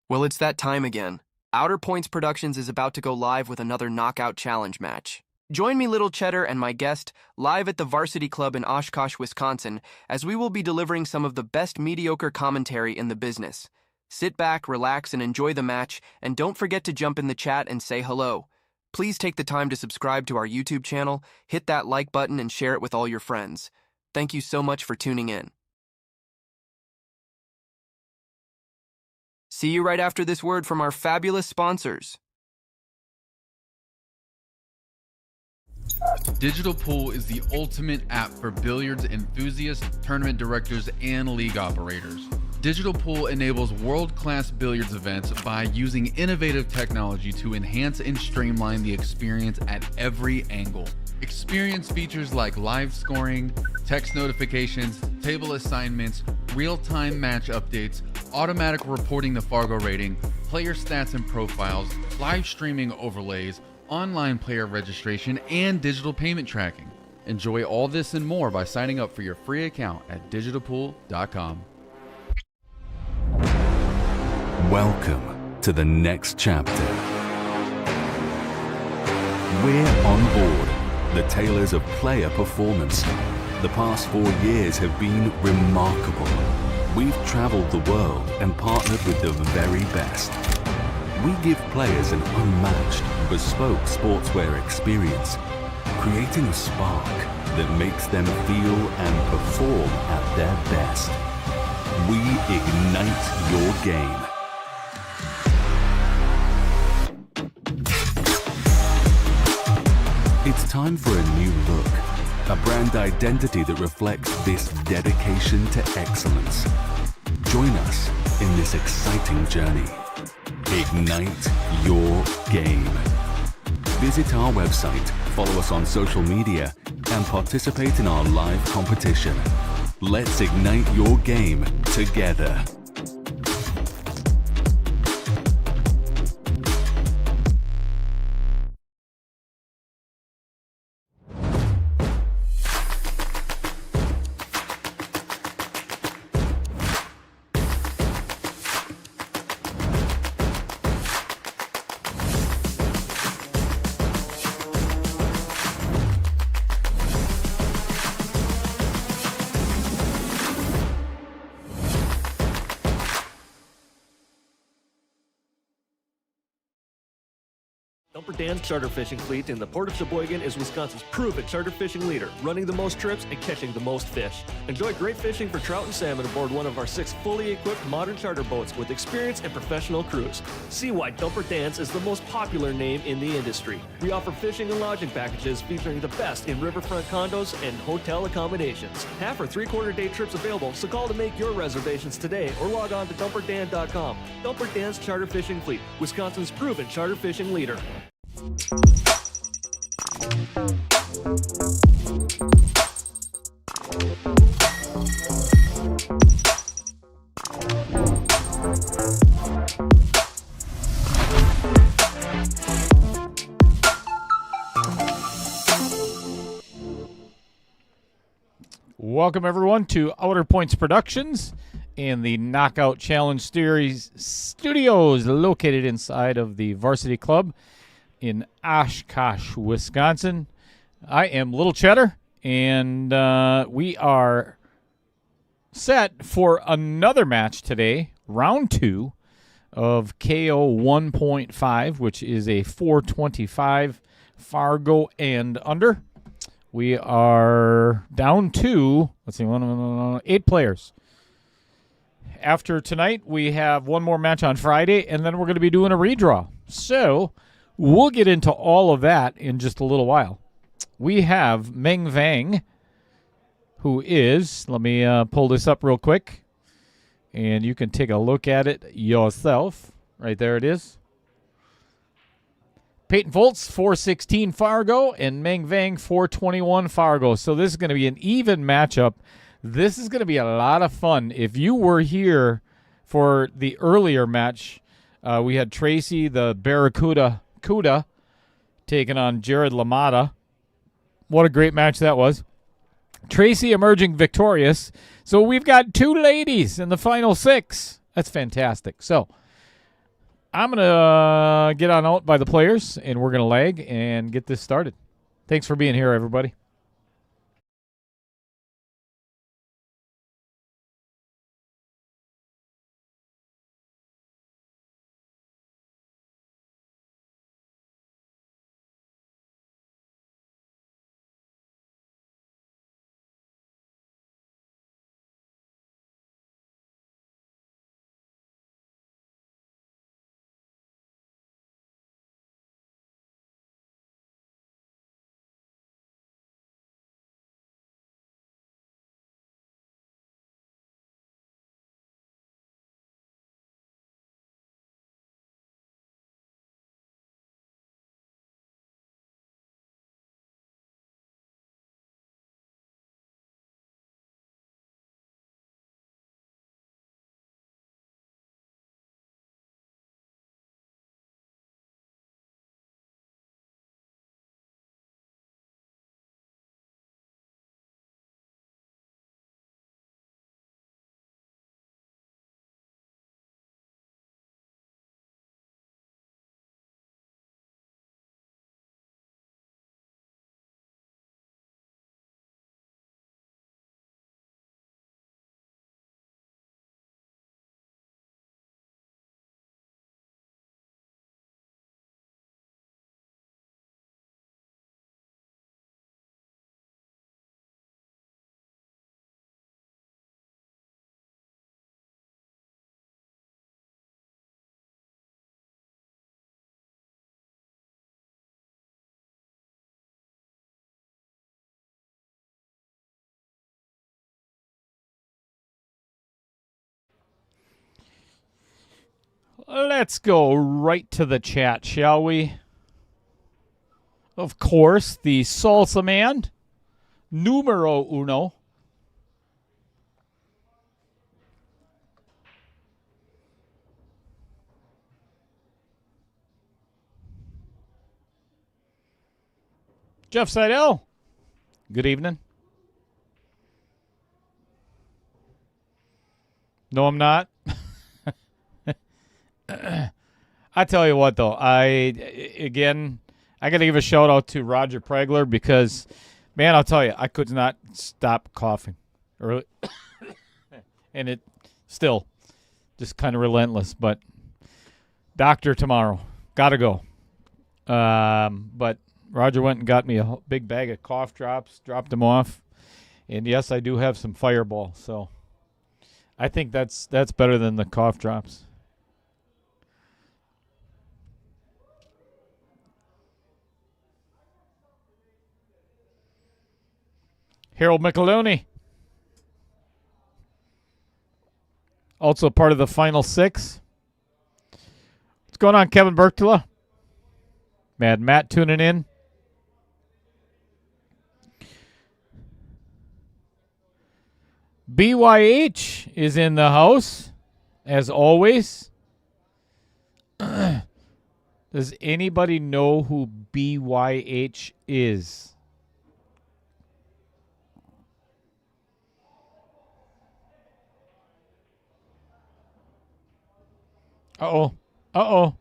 Well, it's that time again. Outer Points Productions is about to go live with another Knockout Challenge match. Join me, Little Cheddar, and my guest live at the Varsity Club in Oshkosh, Wisconsin, as we will be delivering some of the best mediocre commentary in the business. Sit back, relax, and enjoy the match, and don't forget to jump in the chat and say hello. Please take the time to subscribe to our YouTube channel, hit that like button, and share it with all your friends. Thank you so much for tuning in. See you right after this word from our fabulous sponsors. Digital Pool is the ultimate app for billiards enthusiasts, tournament directors, and league operators. Digital Pool enables world-class billiards events by using innovative technology to enhance and streamline the experience at every angle. Experience features like live scoring, text notifications, table assignments, real-time match updates, automatic reporting the Fargo rating, player stats and profiles, live streaming overlays, online player registration, and digital payment tracking. Enjoy all this and more by signing up for your free account at digitalpool.com. Welcome to the next chapter. We're on board, the tailors of player performance. The past 4 years have been remarkable. We've traveled the world and partnered with the very best. We give players an unmatched, bespoke sportswear experience, creating a spark that makes them feel and perform at their best. We ignite your game. It's time for a new look, a brand identity that reflects this dedication to excellence. Join us in this exciting journey. Ignite your game. Visit our website, follow us on social media, and participate in our live competition. Let's ignite your game together. Dumper Dan's charter fishing fleet in the Port of Sheboygan is Wisconsin's proven charter fishing leader, running the most trips and catching the most fish. Enjoy great fishing for trout and salmon aboard one of our 6 fully equipped modern charter boats with experience and professional crews. See why Dumper Dan's is the most popular name in the industry. We offer fishing and lodging packages featuring the best in riverfront condos and hotel accommodations. Half or 3/4 day trips available, so call to make your reservations today or log on to dumperdan.com. Dumper Dan's charter fishing fleet, Wisconsin's proven charter fishing leader. Welcome, everyone, to Outer Points Productions and the Knockout Challenge Series studios located inside of the Varsity Club in Oshkosh, Wisconsin. I am Little Cheddar, and we are set for another match today, round 2 of KO 1.5, which is a 425 Fargo and under. We are down to, 8 players. After tonight, we have one more match on Friday, and then we're going to be doing a redraw. So we'll get into all of that in just a little while. We have Meng Vang, who is, let me pull this up real quick, and you can take a look at it yourself. Right there it is. Payton Foltz, 416 Fargo, and Meng Vang, 421 Fargo. So this is going to be an even matchup. This is going to be a lot of fun. If you were here for the earlier match, we had Tracy, the Barracuda, taking on Jared LaMotta. What a great match that was. Tracy emerging victorious. So we've got 2 ladies in the final 6. That's fantastic. So I'm going to get on out by the players, and we're going to lag and get this started. Thanks for being here, everybody. Let's go right to the chat, shall we? Of course, the salsa man, numero uno. Jeff Seidel, good evening. No, I'm not. I tell you what, though, I got to give a shout out to Roger Pregler because, man, I'll tell you, I could not stop coughing early, and it still just kind of relentless. But doctor tomorrow, gotta go. But Roger went and got me a big bag of cough drops, dropped them off, and yes, I do have some Fireball, so I think that's better than the cough drops. Harold Micheloni, also part of the Final Six. What's going on, Kevin Berktula? Mad Matt tuning in. BYH is in the house, as always. Does anybody know who BYH is? Uh-oh. Uh-oh.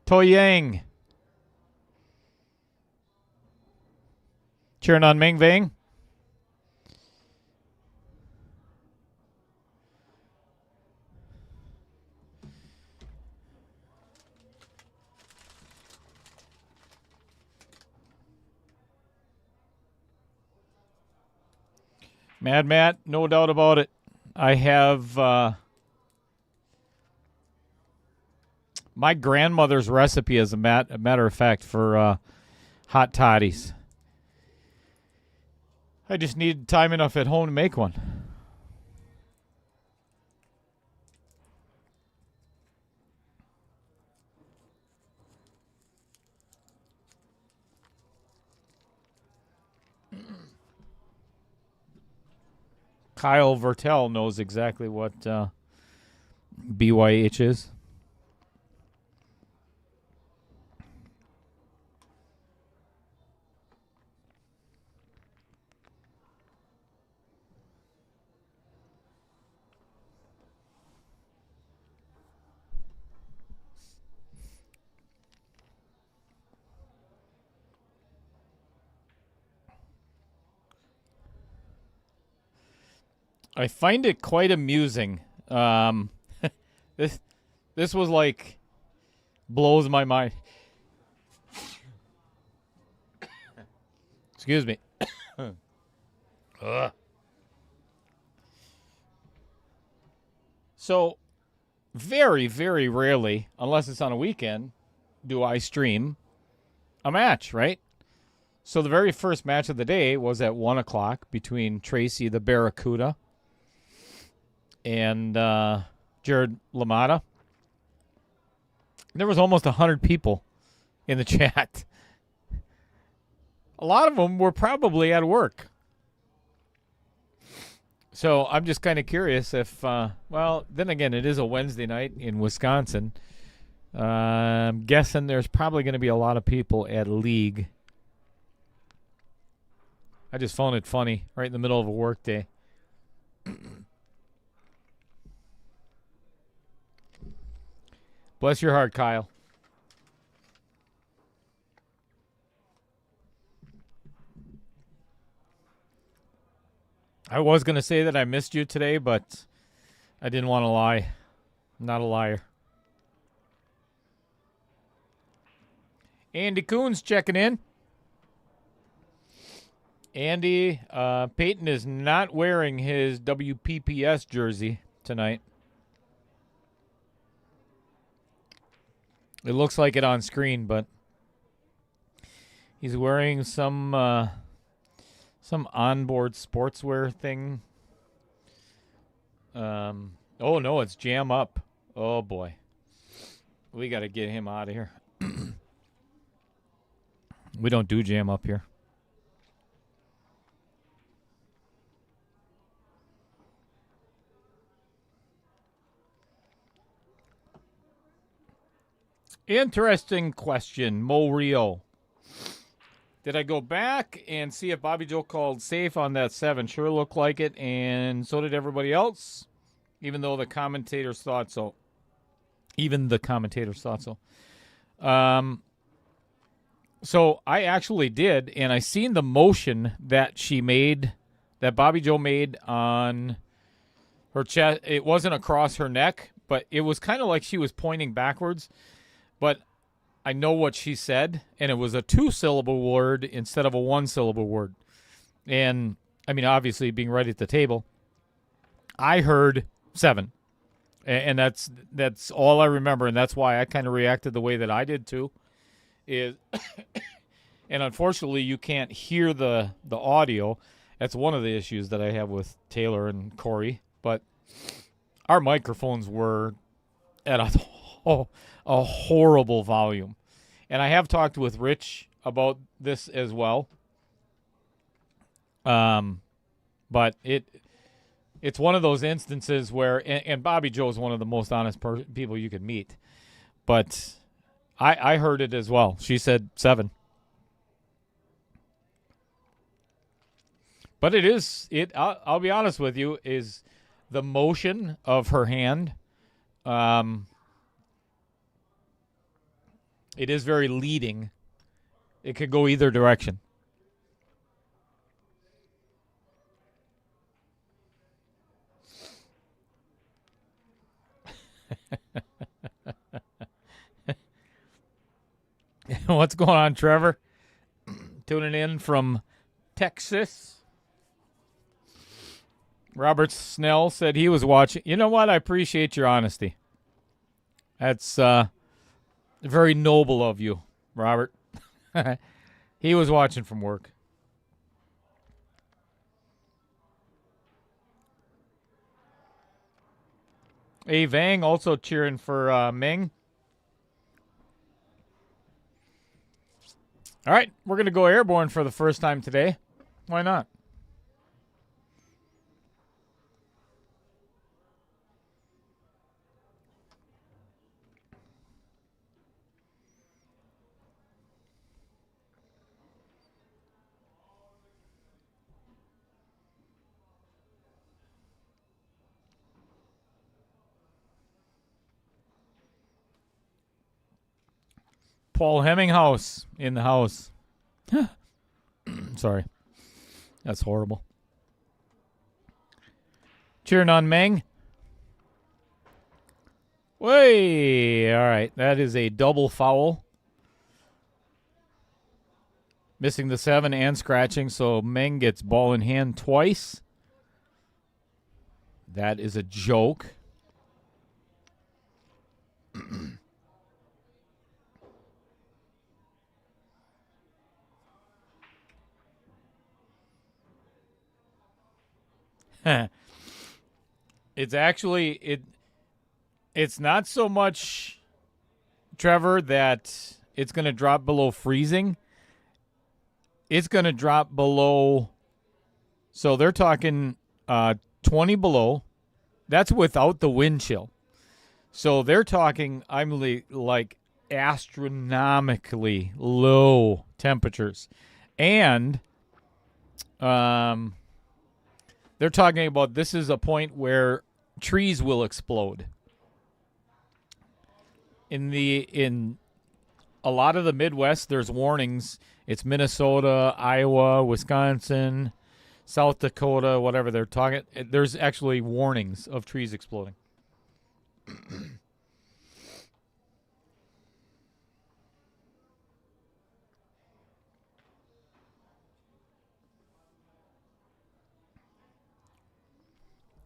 Toyang. Cheering on Meng Vang. Mad Matt, no doubt about it. I have my grandmother's recipe, as a matter of fact, for hot toddies. I just need time enough at home to make one. Kyle Vertel knows exactly what BYH is. I find it quite amusing. This was like blows my mind. Excuse me. So, very, very rarely, unless it's on a weekend, do I stream a match, right? So the very first match of the day was at 1 o'clock between Tracy the Barracuda and Jared LaMotta. There was almost 100 people in the chat. A lot of them were probably at work. So I'm just kind of curious if, well, then again, it is a Wednesday night in Wisconsin. I'm guessing there's probably going to be a lot of people at League. I just found it funny, right in the middle of a work day. Bless your heart, Kyle. I was going to say that I missed you today, but I didn't want to lie. I'm not a liar. Andy Coons checking in. Andy, Payton is not wearing his WPPS jersey tonight. It looks like it on screen, but he's wearing some onboard sportswear thing. Oh no, it's Jam Up. Oh boy, we got to get him out of here. We don't do Jam Up here. Interesting question, Mo Rio. Did I go back and see if Bobby Joe called safe on that 7? Sure looked like it, and so did everybody else, even though the commentators thought so. So I actually did, and I seen the motion that she made, that Bobby Joe made on her chest. It wasn't across her neck, but it was kind of like she was pointing backwards. But I know what she said, and it was a 2-syllable word instead of a 1-syllable word. And, I mean, obviously, being right at the table, I heard 7. And that's all I remember, and that's why I kind of reacted the way that I did, too. And unfortunately, you can't hear the audio. That's one of the issues that I have with Taylor and Corey. But our microphones were at a horrible volume. And I have talked with Rich about this as well. But it's one of those instances where, and Bobby Joe is one of the most honest people you could meet. But I heard it as well. She said 7. But I'll be honest with you, is the motion of her hand. It is very leading. It could go either direction. What's going on, Trevor? Tuning in from Texas. Robert Snell said he was watching. You know what? I appreciate your honesty. That's very noble of you, Robert. He was watching from work. A Vang also cheering for Meng. All right, we're going to go airborne for the first time today. Why not? Paul Hemminghouse in the house. Sorry. That's horrible. Cheering on Meng. Way. All right. That is a double foul. Missing the 7 and scratching, so Meng gets ball in hand twice. That is a joke. It's actually it's not so much, Trevor, that it's going to drop below freezing. It's going to drop below, so they're talking 20 below. That's without the wind chill. So they're talking, like astronomically low temperatures. And they're talking about this is a point where trees will explode. In a lot of the Midwest, there's warnings. It's Minnesota, Iowa, Wisconsin, South Dakota, whatever they're talking. There's actually warnings of trees exploding.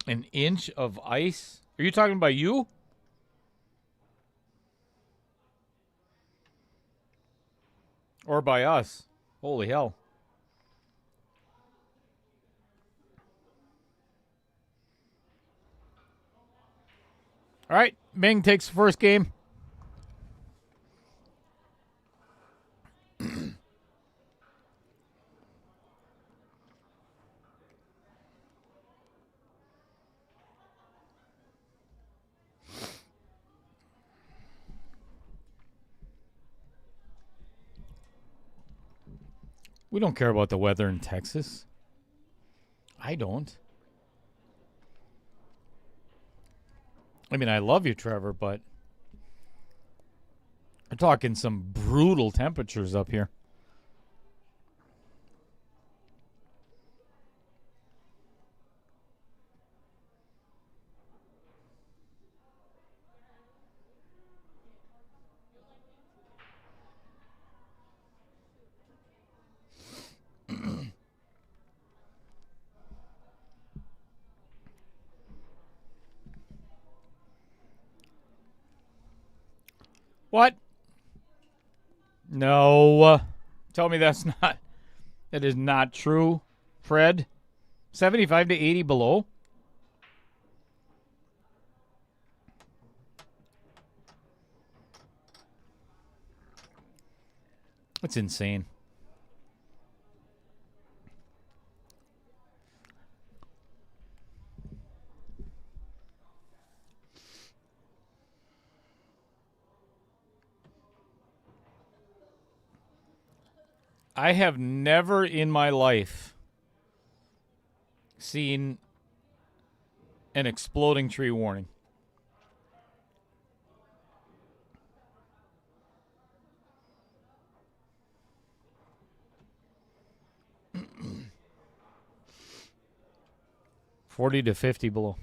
An inch of ice? Are you talking about you? Or by us? Holy hell. All right, Meng takes the first game. We don't care about the weather in Texas. I don't. I mean, I love you, Trevor, but we're talking some brutal temperatures up here. What? No. Tell me that is not true, Fred. 75 to 80 below? That's insane. I have never in my life seen an exploding tree warning. $40 to $50 below.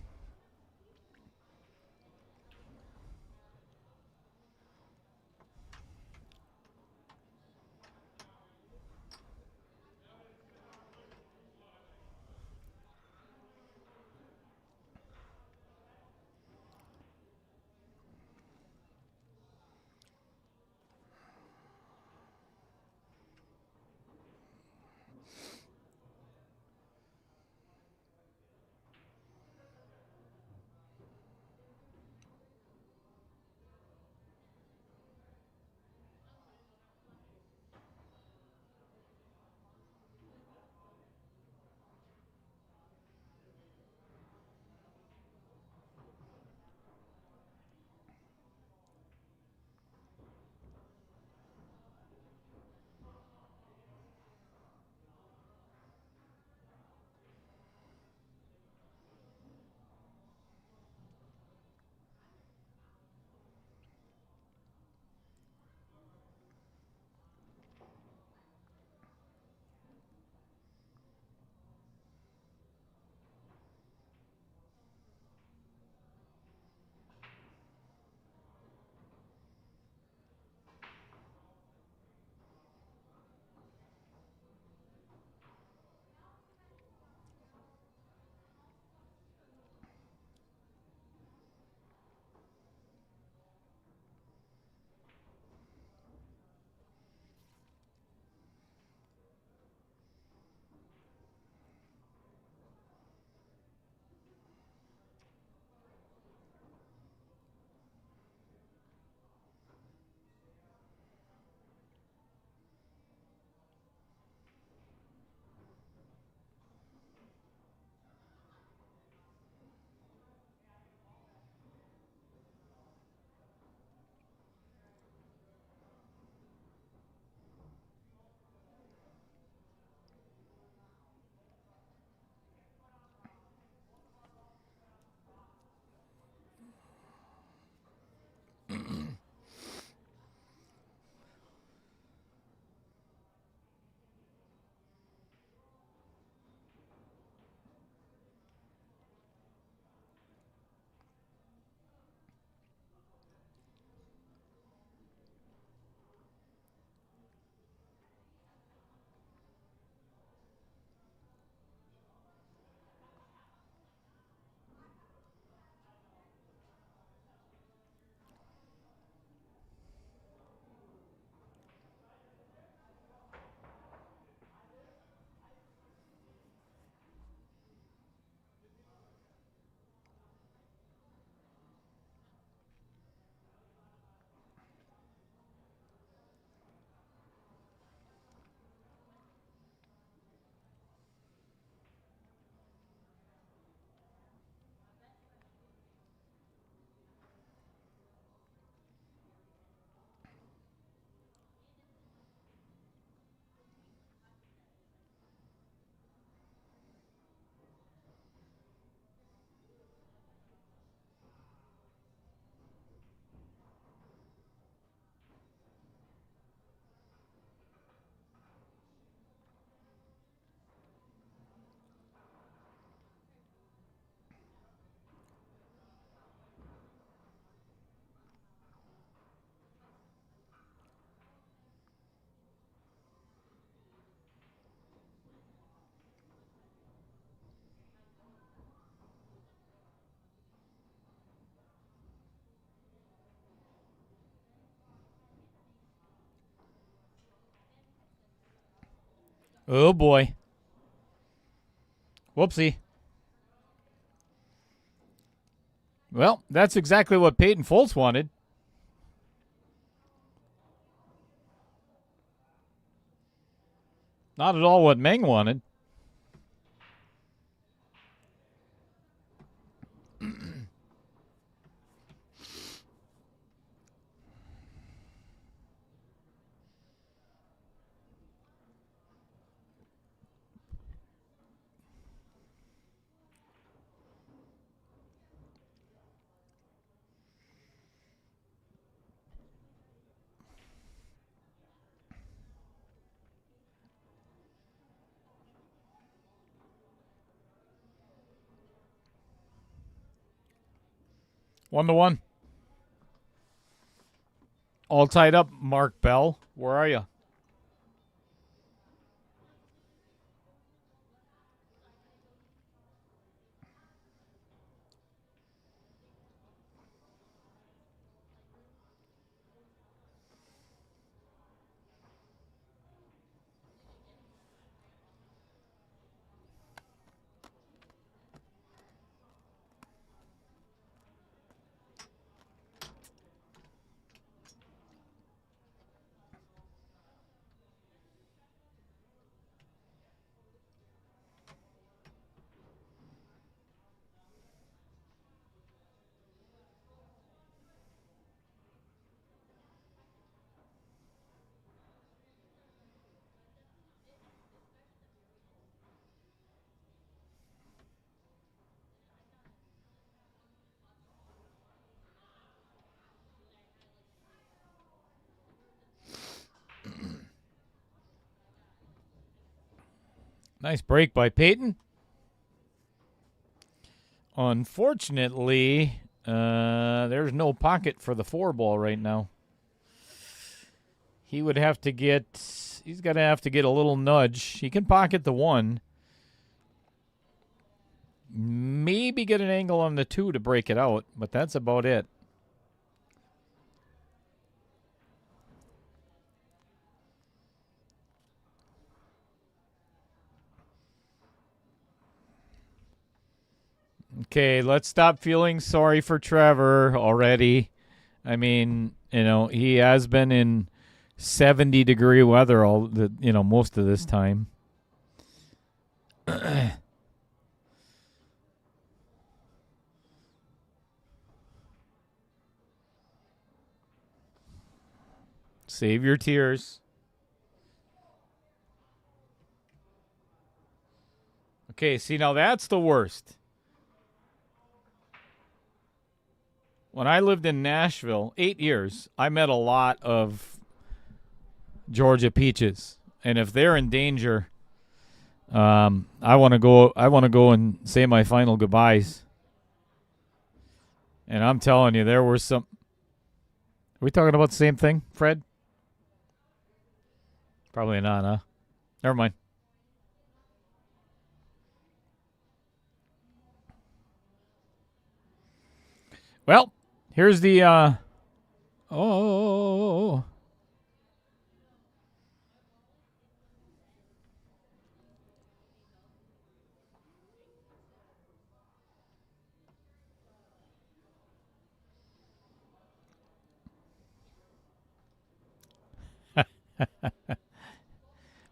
Oh, boy. Whoopsie. Well, that's exactly what Payton Foltz wanted. Not at all what Meng wanted. One to one. All tied up, Mark Bell. Where are you? Nice break by Payton. Unfortunately, there's no pocket for the 4 ball right now. He would have to get, he's going to have to get a little nudge. He can pocket the 1. Maybe get an angle on the 2 to break it out, but that's about it. Okay, let's stop feeling sorry for Trevor already. I mean, he has been in 70-degree weather most of this time. Save your tears. Okay, see, now that's the worst. When I lived in Nashville, 8 years, I met a lot of Georgia peaches, and if they're in danger, I want to go. I want to go and say my final goodbyes. And I'm telling you, there were some. Are we talking about the same thing, Fred? Probably not, huh? Never mind. Well, here's the oh.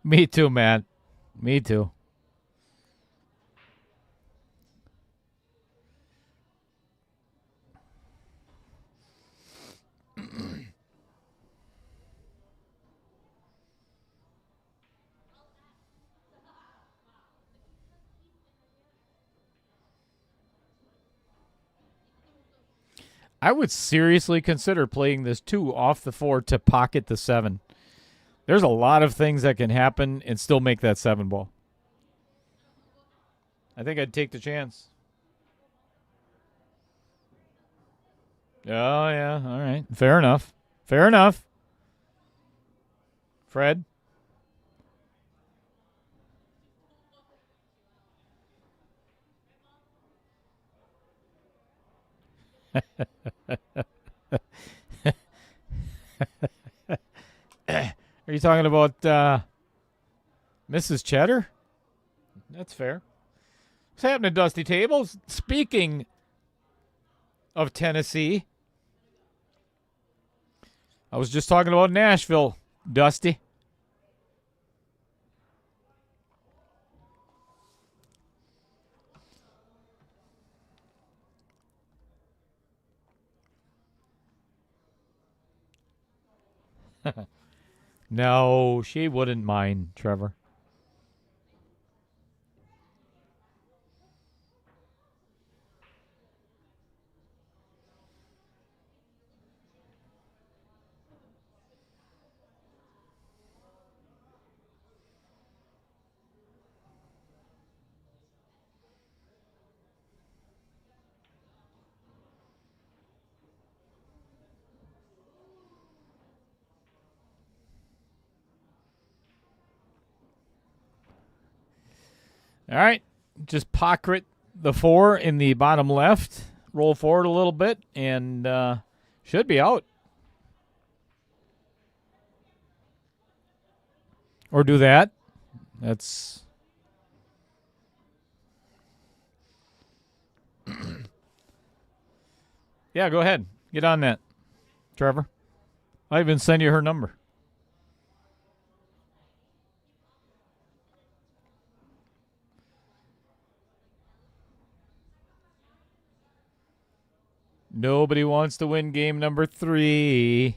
Me too, man. Me too. I would seriously consider playing this 2 off the 4 to pocket the 7. There's a lot of things that can happen and still make that 7 ball. I think I'd take the chance. Oh, yeah. All right. Fair enough. Fair enough. Fred? Are you talking about Mrs. Cheddar? That's fair. What's happening, Dusty Tables? Speaking of Tennessee, I was just talking about Nashville, Dusty. No, she wouldn't mind, Trevor. All right, just pocket the 4 in the bottom left. Roll forward a little bit, and should be out. Or do that. That's... Yeah, go ahead. Get on that, Trevor. I even send you her number. Nobody wants to win game number 3.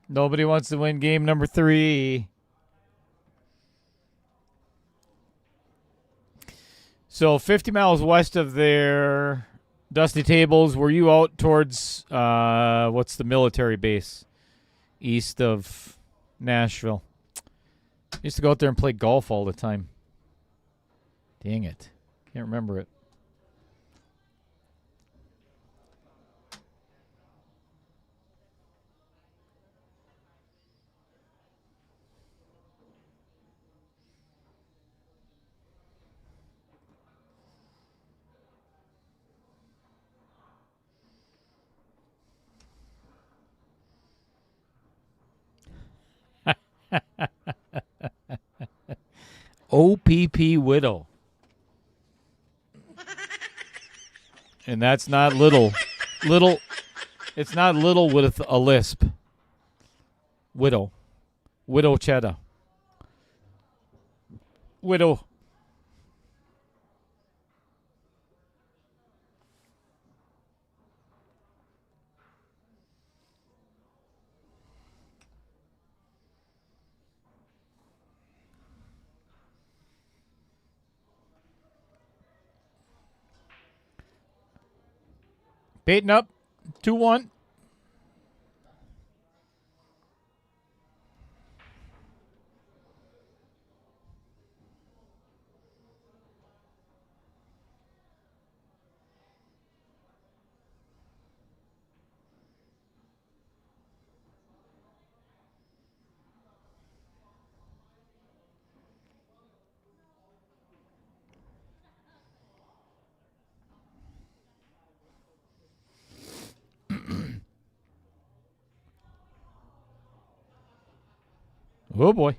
Nobody wants to win game number 3. So 50 miles west of there, Dusty Tables, were you out towards, what's the military base? East of Nashville. Used to go out there and play golf all the time. Dang it. Can't remember it. OPP Widow. And that's not little. Little. It's not little with a lisp. Widow. Widow Cheddar. Widow. Payton up. 2-1. Oh, boy.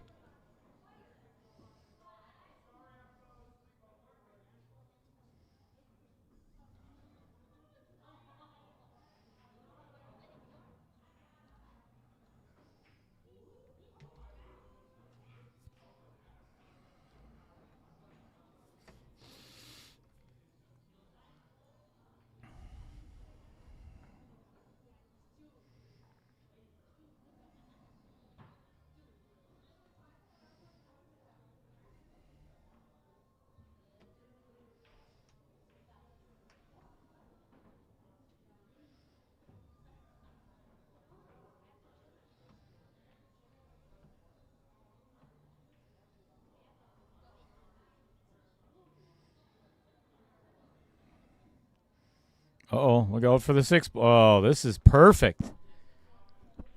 Uh-oh, look out for the 6. Oh, this is perfect.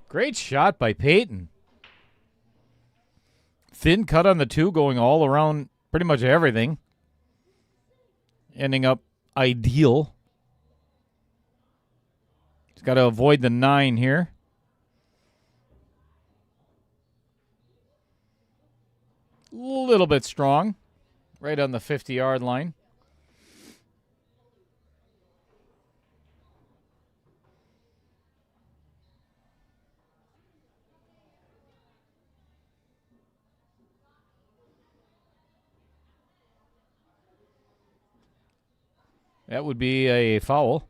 Great shot by Payton. Thin cut on the 2, going all around pretty much everything. Ending up ideal. He's got to avoid the 9 here. A little bit strong. Right on the 50-yard line. That would be a foul.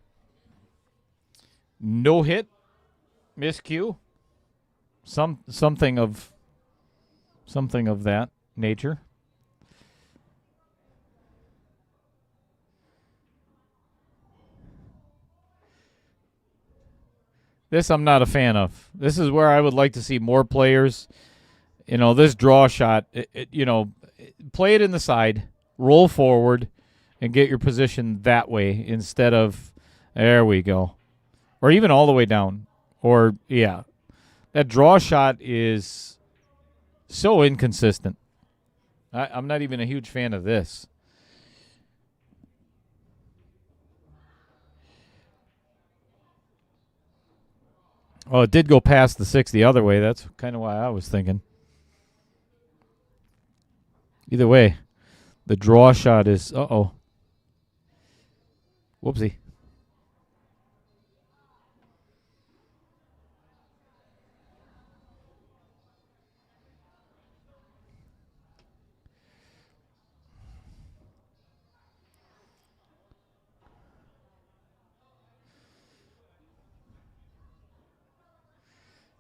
No hit. Miscue. Something of that nature. This I'm not a fan of. This is where I would like to see more players. This draw shot, play it in the side, roll forward, and get your position that way instead of, there we go. Or even all the way down. Or, yeah. That draw shot is so inconsistent. I'm not even a huge fan of this. Oh, it did go past the 6 the other way. That's kind of why I was thinking. Either way, the draw shot is, uh-oh. Whoopsie.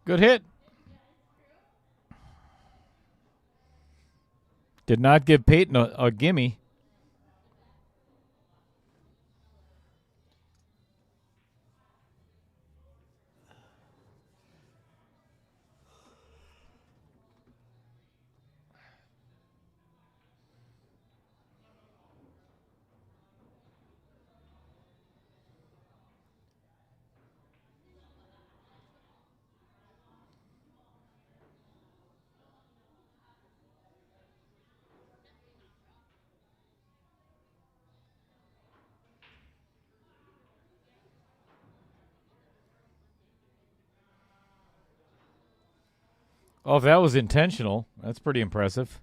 Good hit. Did not give Payton a gimme. Oh, if that was intentional, that's pretty impressive.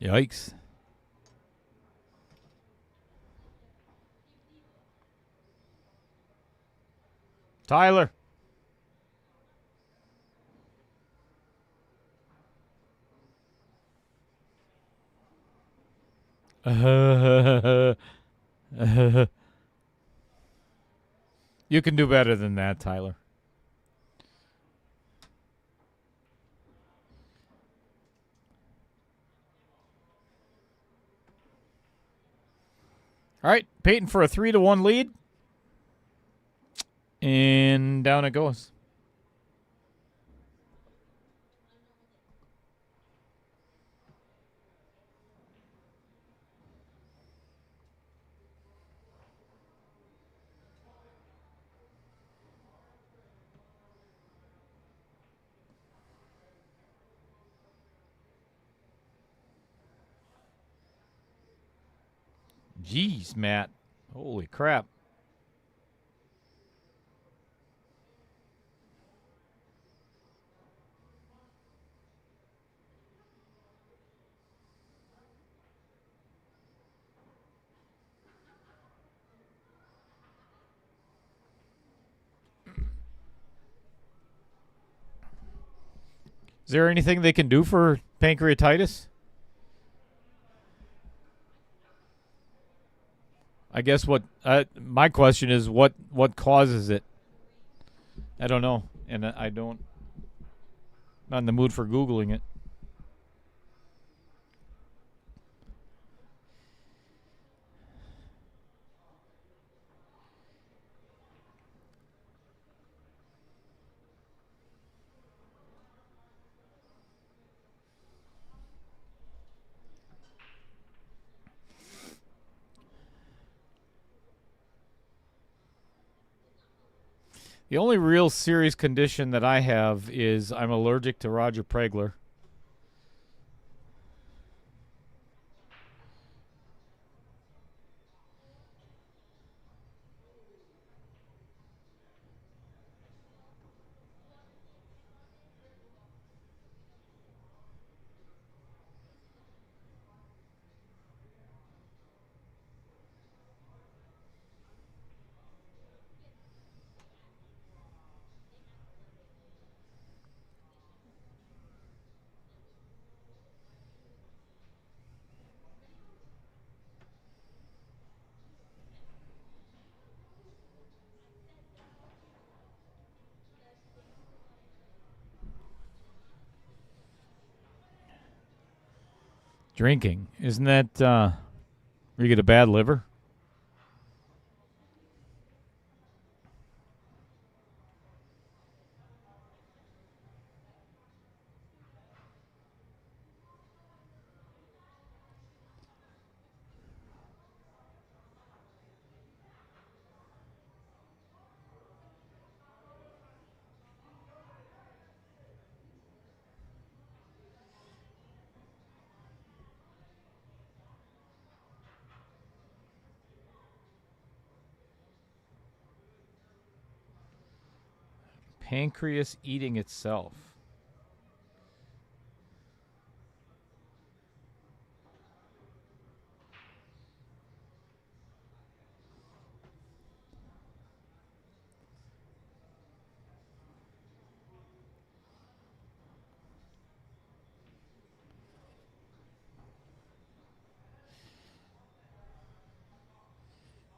Yikes. Tyler. You can do better than that, Tyler. All right, Payton for a 3-1 lead. And down it goes. Jeez, Matt. Holy crap. Is there anything they can do for pancreatitis? I guess my question is what causes it? I don't know, and I don't. Not in the mood for Googling it. The only real serious condition that I have is I'm allergic to Roger Pregler. Drinking. Isn't that where you get a bad liver? Pancreas eating itself.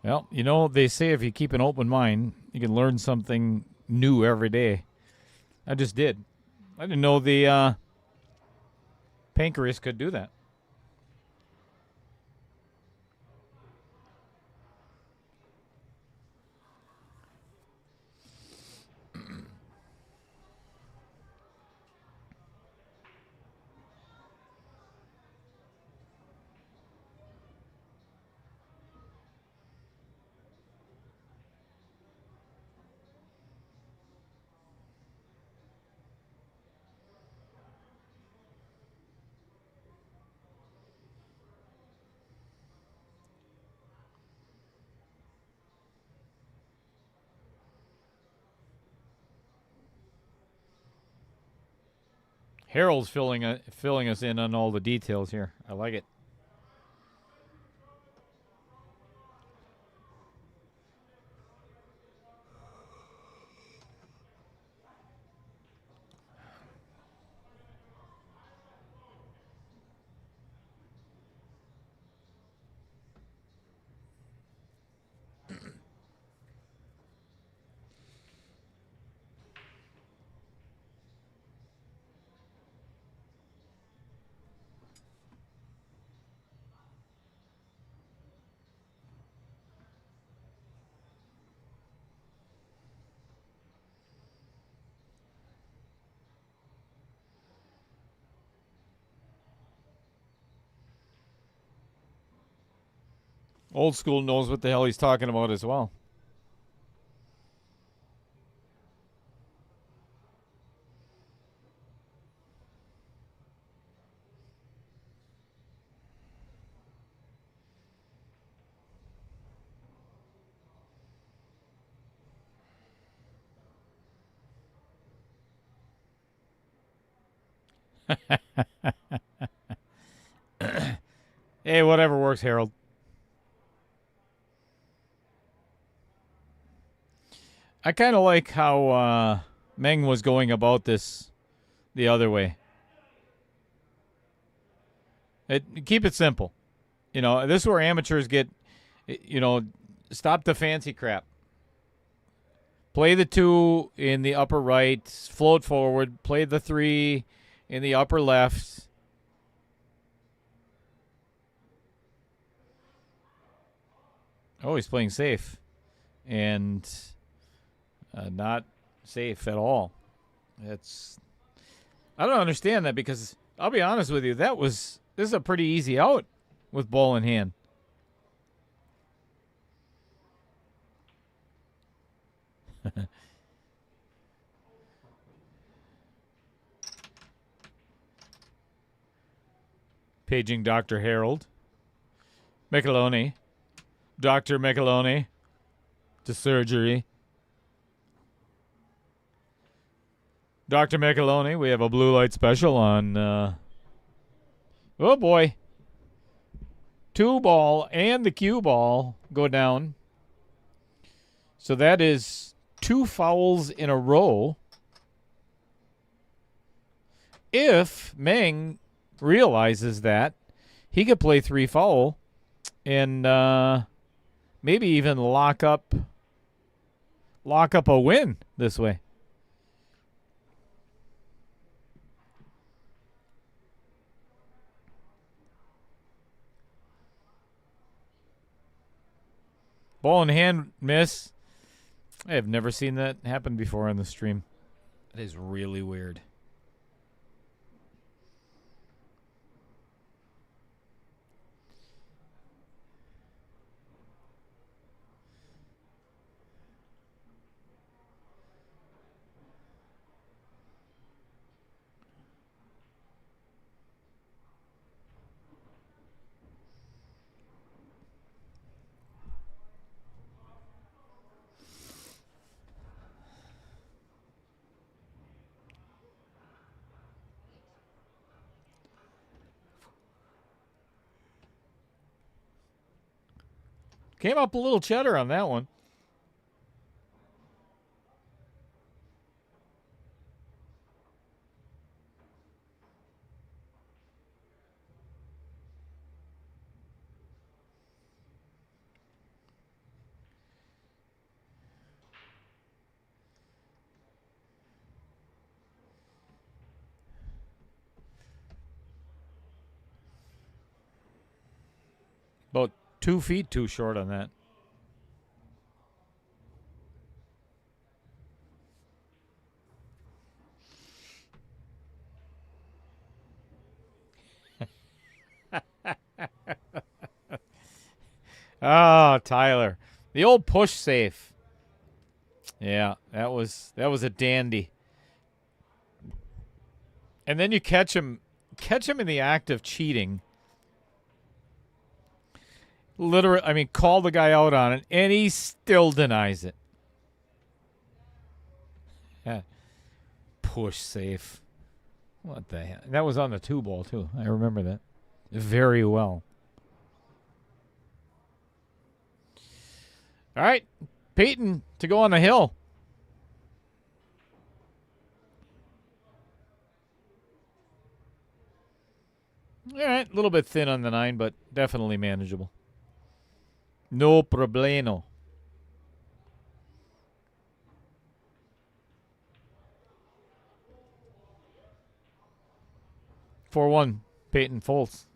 Well, you know, they say if you keep an open mind, you can learn something new every day. I just did. I didn't know the pancreas could do that. Harold's filling us in on all the details here. I like it. Old school knows what the hell he's talking about as well. Hey, whatever works, Harold. I kind of like how Meng was going about this the other way. Keep it simple. You know, this is where amateurs get, you know, stop the fancy crap. Play the 2 in the upper right, float forward, play the 3 in the upper left. Oh, he's playing safe. And not safe at all. I don't understand that because I'll be honest with you, this is a pretty easy out with ball in hand. Paging Dr. Harold. Micheloni. Dr. Micheloni. To surgery. Dr. Micheloni, we have a blue light special on... oh, boy. 2 ball and the cue ball go down. So that is 2 fouls in a row. If Meng realizes that, he could play 3 foul and maybe even lock up a win this way. Ball in hand miss. I have never seen that happen before on the stream. That is really weird. Came up a little cheddar on that one. About 2 feet too short on that. Oh, Tyler. The old push safe. Yeah, that was a dandy. And then you catch him in the act of cheating. Literally, I mean, call the guy out on it, and he still denies it. Yeah. Push safe. What the hell? That was on the 2 ball, too. I remember that very well. All right, Payton to go on the hill. All right, a little bit thin on the 9, but definitely manageable. No problemo. 4-1, Payton Foltz.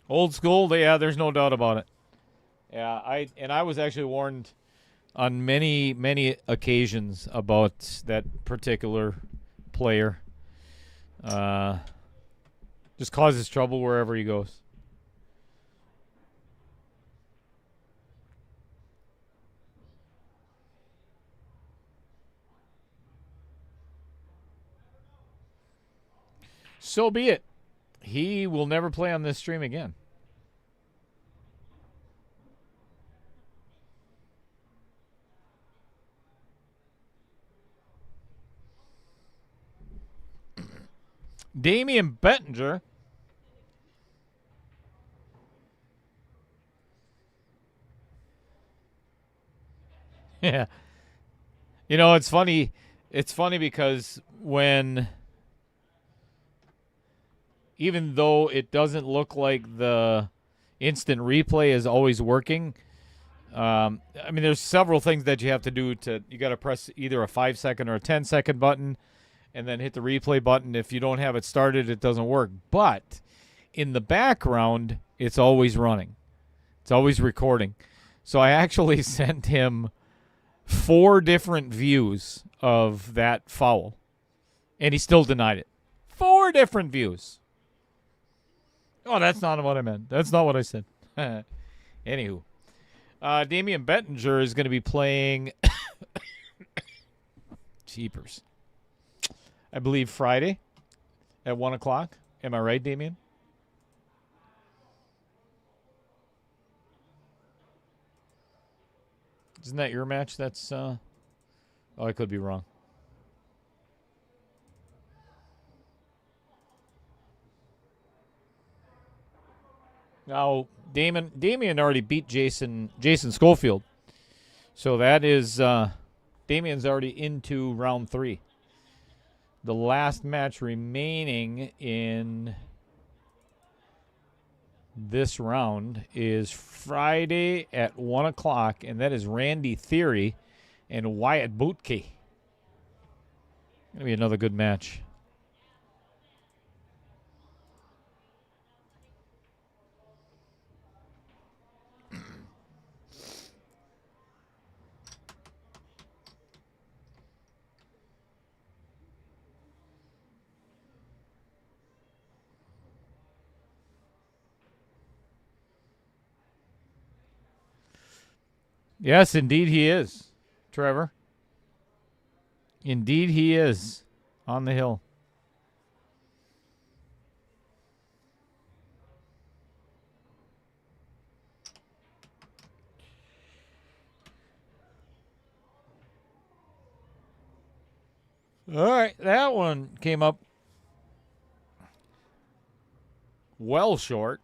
Old school, yeah, there's no doubt about it. Yeah, I was actually warned on many occasions about that particular player. Just causes trouble wherever he goes. So be it. He will never play on this stream again. Damian Bettinger. Yeah. You know, it's funny. It's funny because when... even though it doesn't look like the instant replay is always working, I mean, there's several things that you have to do you got to press either a 5-second or a 10-second button and then hit the replay button. If you don't have it started, it doesn't work. But in the background, it's always running. It's always recording. So I actually sent him 4 different views of that foul, and he still denied it. 4 different views. Oh, that's not what I meant. That's not what I said. Anywho. Damian Bettinger is going to be playing Jeepers. I believe Friday at 1 o'clock. Am I right, Damian? Isn't that your match? That's, oh, I could be wrong. Now, Damian already beat Jason Schofield. So that is, Damian's already into round 3. The last match remaining in this round is Friday at 1 o'clock, and that is Randy Theory and Wyatt Bootke. Going to be another good match. Yes, indeed he is, Trevor. Indeed he is on the hill. All right, that one came up well short.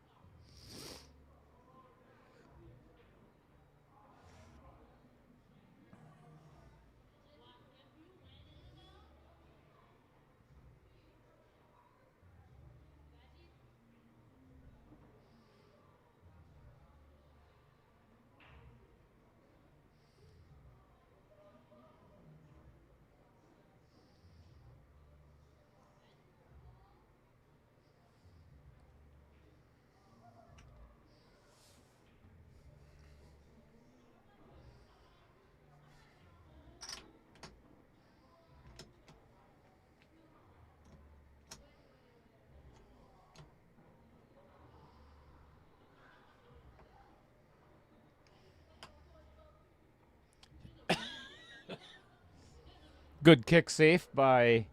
Good kick safe by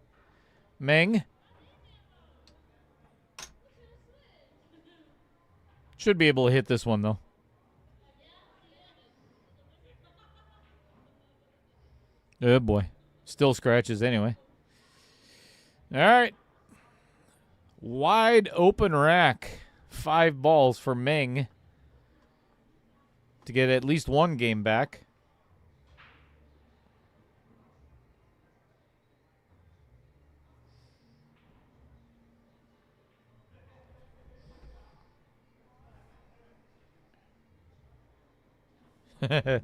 Meng. Should be able to hit this one, though. Oh, boy. Still scratches anyway. All right. Wide open rack. 5 balls for Meng to get at least one game back. I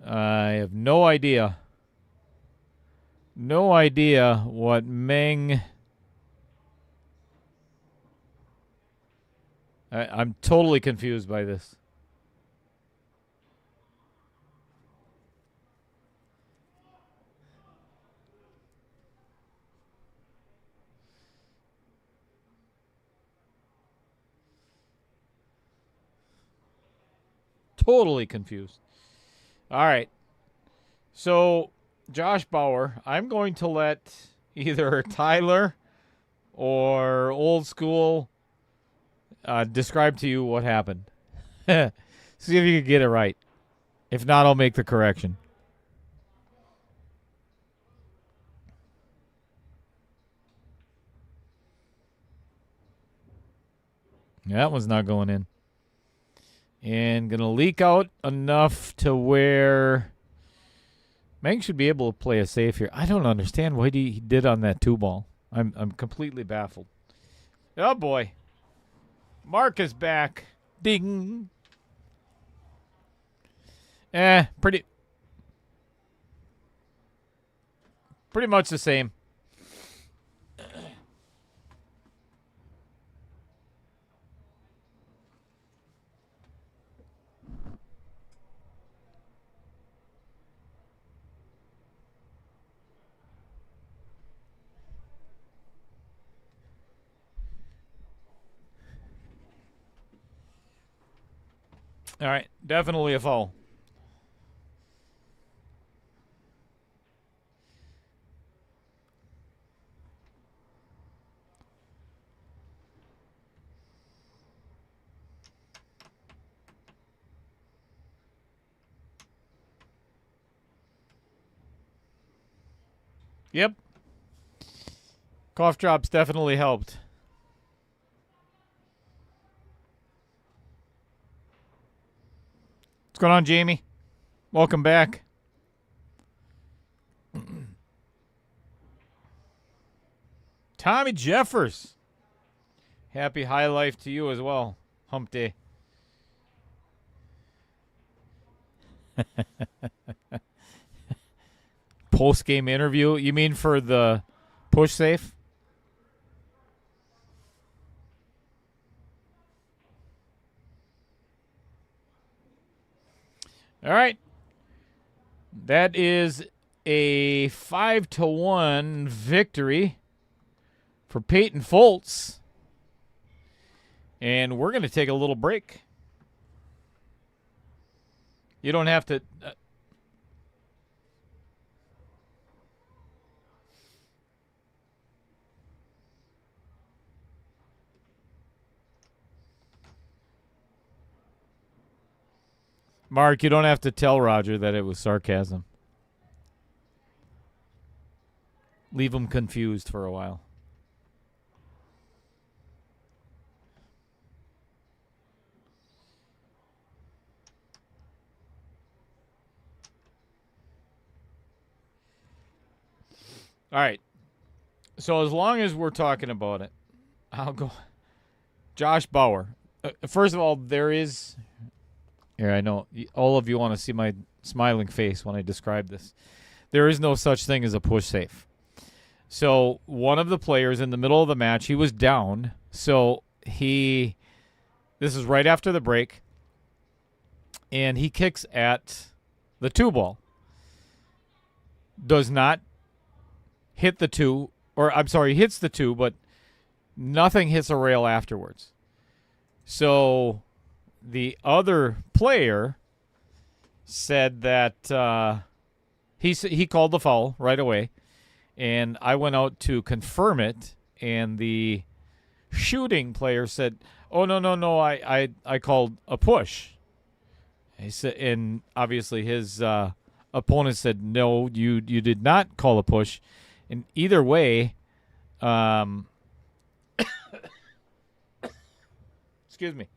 have no idea. No idea what Meng... I'm totally confused by this. Totally confused. All right. So, Josh Bauer, I'm going to let either Tyler or Old School describe to you what happened. See if you can get it right. If not, I'll make the correction. That one's not going in. And going to leak out enough to where Meng should be able to play a safe here. I don't understand what he did on that 2-ball. I'm completely baffled. Oh, boy. Mark is back. Ding. Pretty much the same. All right, definitely a foul. Yep. Cough drops definitely helped. What's going on, Jamie? Welcome back. Tommy Jeffers. Happy high life to you as well. Hump day. Post-game interview? You mean for the push safe? All right. That is a 5-1 victory for Payton Foltz. And we're going to take a little break. You don't have to... Mark, you don't have to tell Roger that it was sarcasm. Leave him confused for a while. All right. So as long as we're talking about it, I'll go. Josh Bauer. First of all, there is... Here, I know all of you want to see my smiling face when I describe this. There is no such thing as a push safe. So one of the players in the middle of the match, he was down. So this is right after the break, and he kicks at the 2 ball. Does not hit the 2, or I'm sorry, hits the 2, but nothing hits a rail afterwards. So the other player said that he called the foul right away, and I went out to confirm it, and the shooting player said, "Oh no, I called a push." He said, and obviously his opponent said, "No, you did not call a push." And either way, excuse me.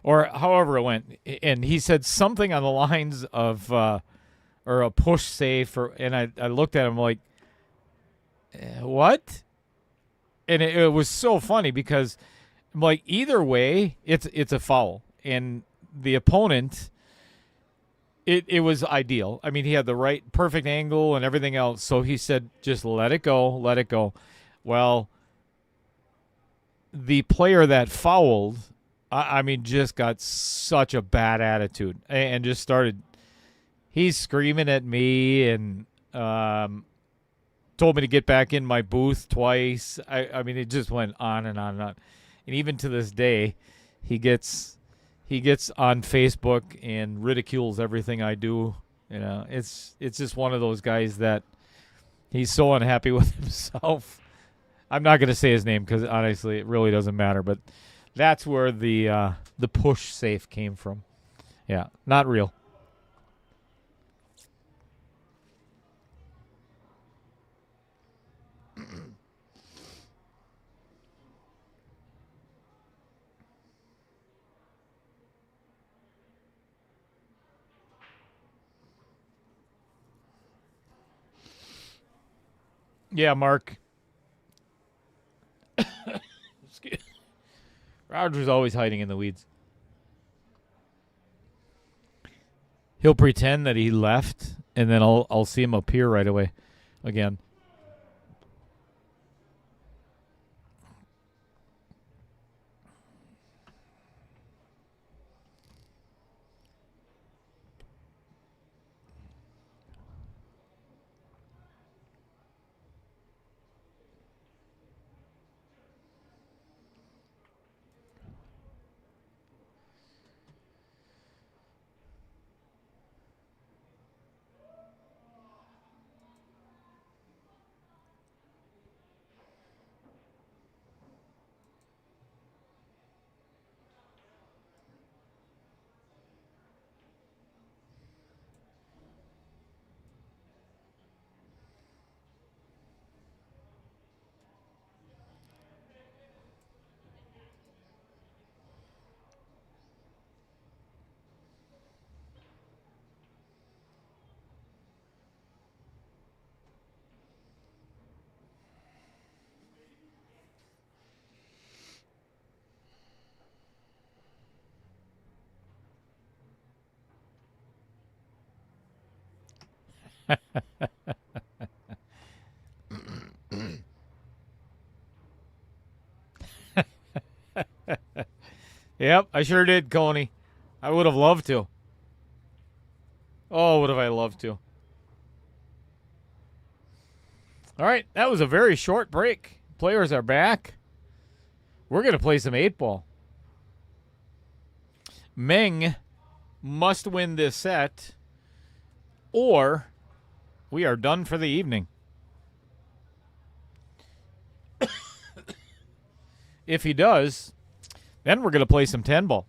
Or however it went, and he said something on the lines of, or a push safe, and I looked at him like, what? And it was so funny because, I'm like, either way, it's a foul, and the opponent, it was ideal. I mean, he had the right, perfect angle and everything else. So he said, just let it go, let it go. Well, the player that fouled, I mean, just got such a bad attitude and just started. He's screaming at me and told me to get back in my booth twice. I mean, it just went on and on and on. And even to this day, he gets on Facebook and ridicules everything I do. You know, it's just one of those guys that he's so unhappy with himself. I'm not going to say his name because honestly, it really doesn't matter. But that's where the push safe came from. Yeah, not real. Yeah, Mark. Roger's always hiding in the weeds. He'll pretend that he left, and then I'll see him appear right away again. Yep, I sure did, Coney. I would have loved to. Oh, would have I loved to. All right, that was a very short break. Players are back. We're going to play some 8-ball. Meng must win this set, or we are done for the evening. If he does, then we're going to play some 10-ball.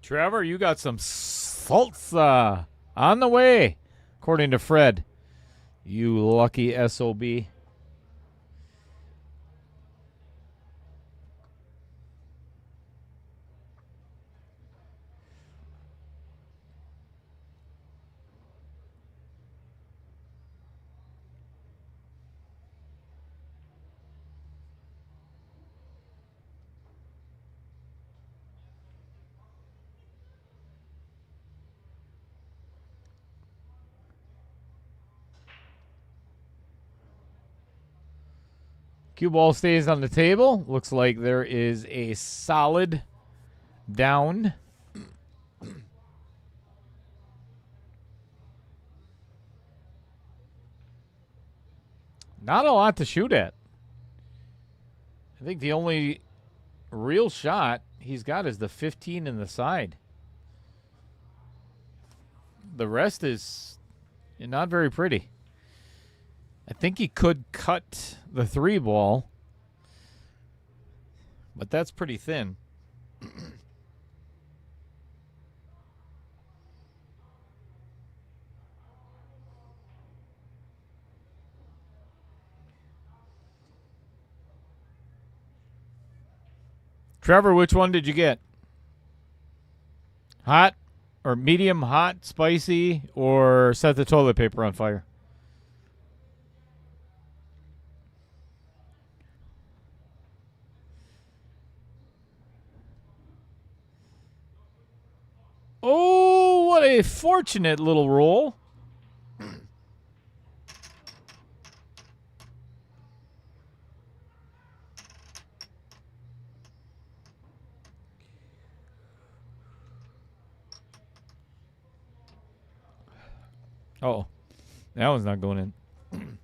Trevor, you got some salsa on the way, according to Fred. You lucky SOB. Cue ball stays on the table. Looks like there is a solid down. Not a lot to shoot at. I think the only real shot he's got is the 15 in the side. The rest is not very pretty. I think he could cut the 3-ball, but that's pretty thin. Trevor, which one did you get? Hot or medium hot, spicy, or set the toilet paper on fire? Oh, what a fortunate little roll. Oh, that one's not going in.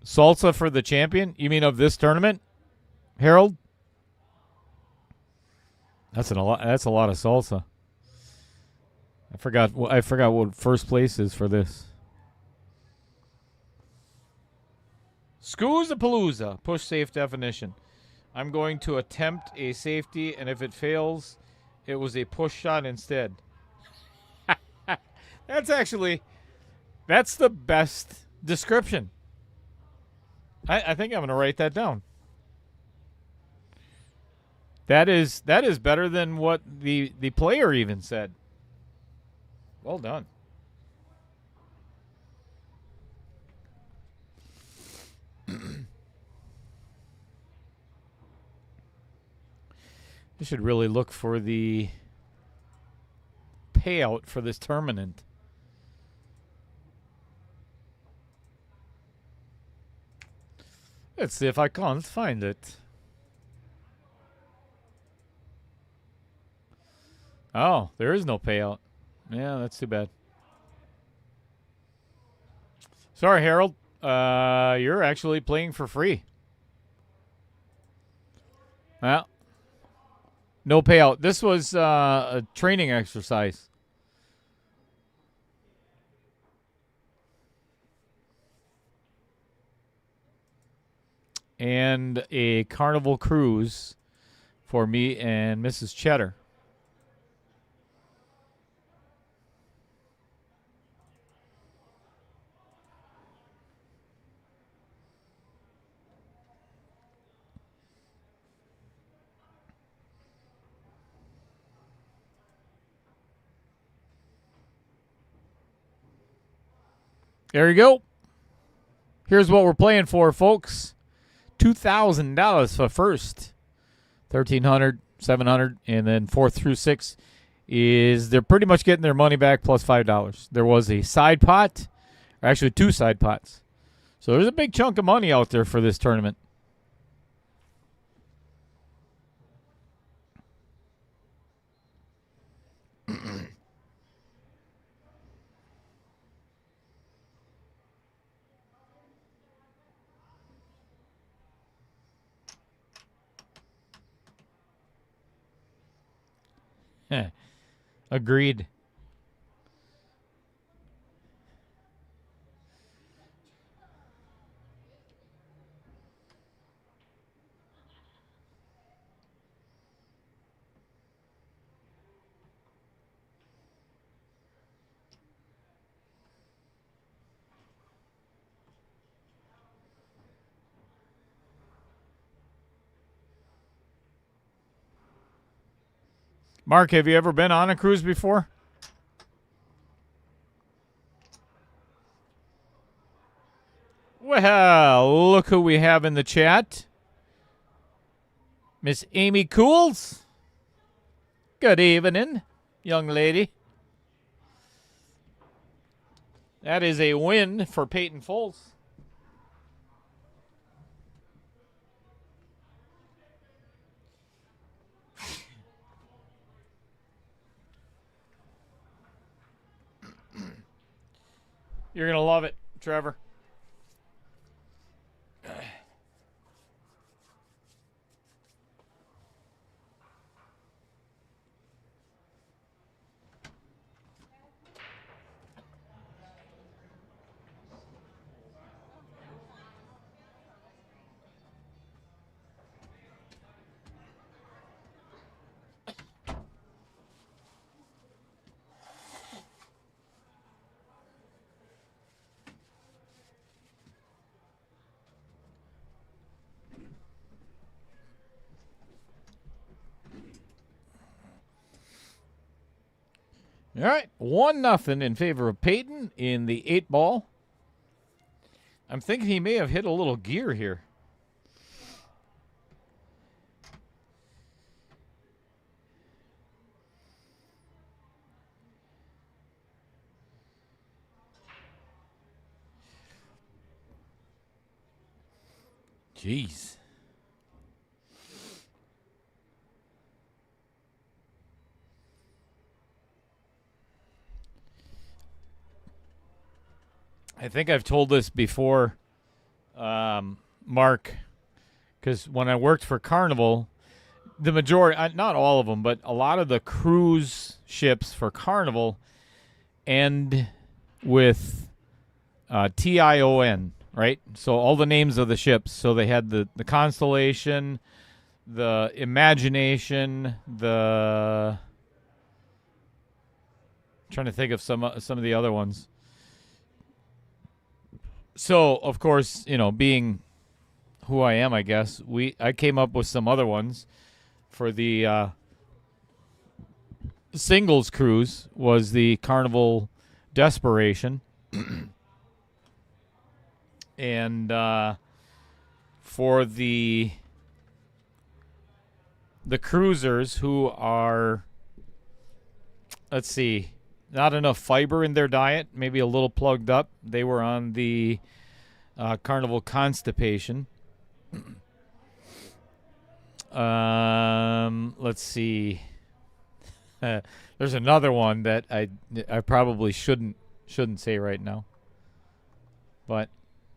Salsa for the champion? You mean of this tournament, Harold? That's a lot of salsa. I forgot what first place is for this. Scoozapalooza. Push safe definition. I'm going to attempt a safety, and if it fails, it was a push shot instead. That's the best description. I think I'm going to write that down. That is better than what the player even said. Well done. You should really look for the payout for this tournament. Let's see if I can't find it. Oh, there is no payout. Yeah, that's too bad. Sorry, Harold. You're actually playing for free. Well, no payout. This was a training exercise. And a carnival cruise for me and Mrs. Cheddar. There you go. Here's what we're playing for, folks. $2,000 for first. 1,300, 700, and then 4 through 6 is they're pretty much getting their money back plus $5. There was a side pot, or actually 2 side pots. So there's a big chunk of money out there for this tournament. Agreed. Mark, have you ever been on a cruise before? Well, look who we have in the chat. Miss Amy Cools. Good evening, young lady. That is a win for Payton Foltz. You're going to love it, Trevor. All right, 1-0 in favor of Payton in the 8-ball. I'm thinking he may have hit a little gear here. Jeez. I think I've told this before, Mark, because when I worked for Carnival, the majority, not all of them, but a lot of the cruise ships for Carnival end with TION, right? So all the names of the ships. So they had the Constellation, the Imagination, the... I'm trying to think of some of the other ones. So, of course, you know, being who I am, I guess, I came up with some other ones for the singles cruise was the Carnival Desperation. And for the cruisers who are, let's see, not enough fiber in their diet, maybe a little plugged up, they were on the Carnival Constipation. Let's see. There's another one that I probably shouldn't say right now. But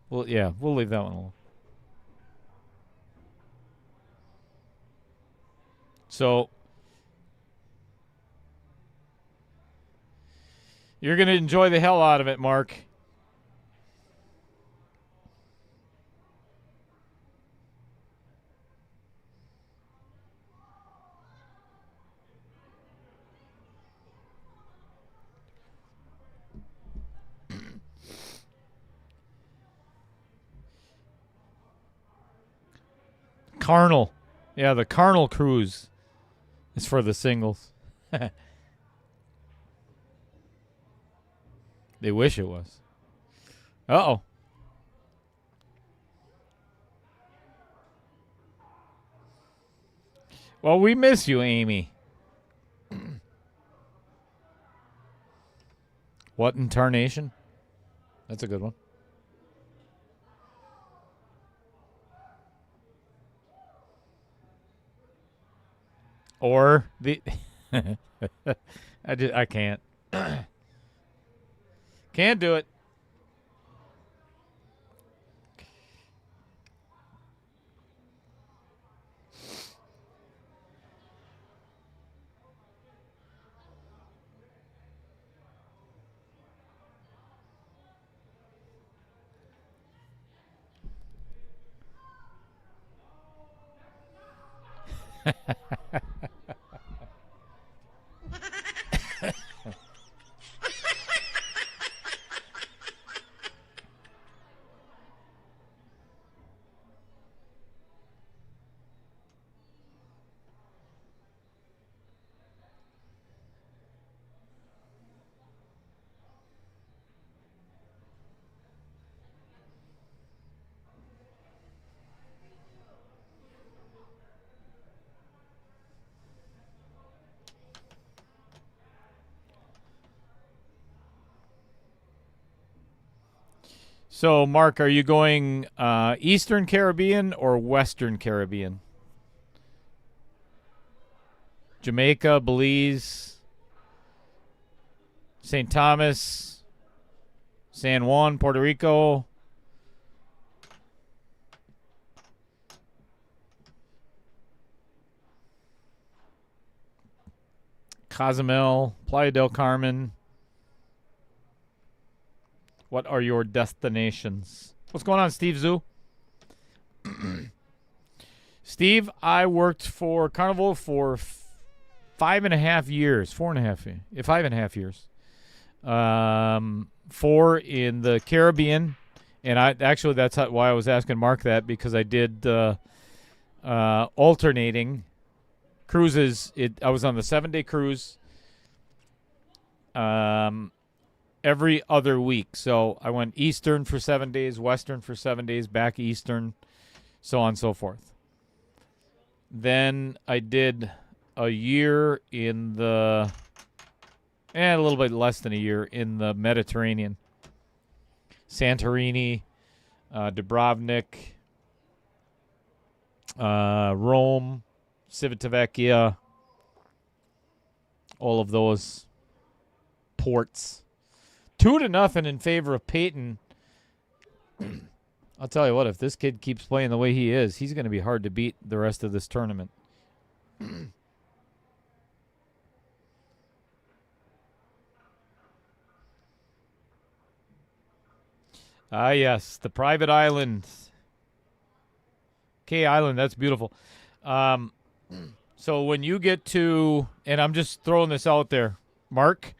we'll leave that one alone. So you're going to enjoy the hell out of it, Mark. Carnal. Yeah, the Carnal Cruise is for the singles. They wish it was. Uh-oh. Well, we miss you, Amy. What in tarnation? That's a good one. Or the I can't. Can't do it. So, Mark, are you going Eastern Caribbean or Western Caribbean? Jamaica, Belize, St. Thomas, San Juan, Puerto Rico. Cozumel, Playa del Carmen. What are your destinations? What's going on, Steve Zoo? Steve, I worked for Carnival for 5.5 years. 4.5, 5.5 years. 4 in the Caribbean, and that's why I was asking Mark that, because I did alternating cruises. I was on the 7-day cruise every other week. So I went Eastern for 7 days, Western for 7 days, back Eastern, so on and so forth. Then I did a year in a little bit less than a year in the Mediterranean. Santorini, Dubrovnik, Rome, Civitavecchia, all of those ports. 2-0 in favor of Payton. I'll tell you what, if this kid keeps playing the way he is, he's going to be hard to beat the rest of this tournament. Yes, the private island. K Island, that's beautiful. So when you get to, and I'm just throwing this out there, Mark,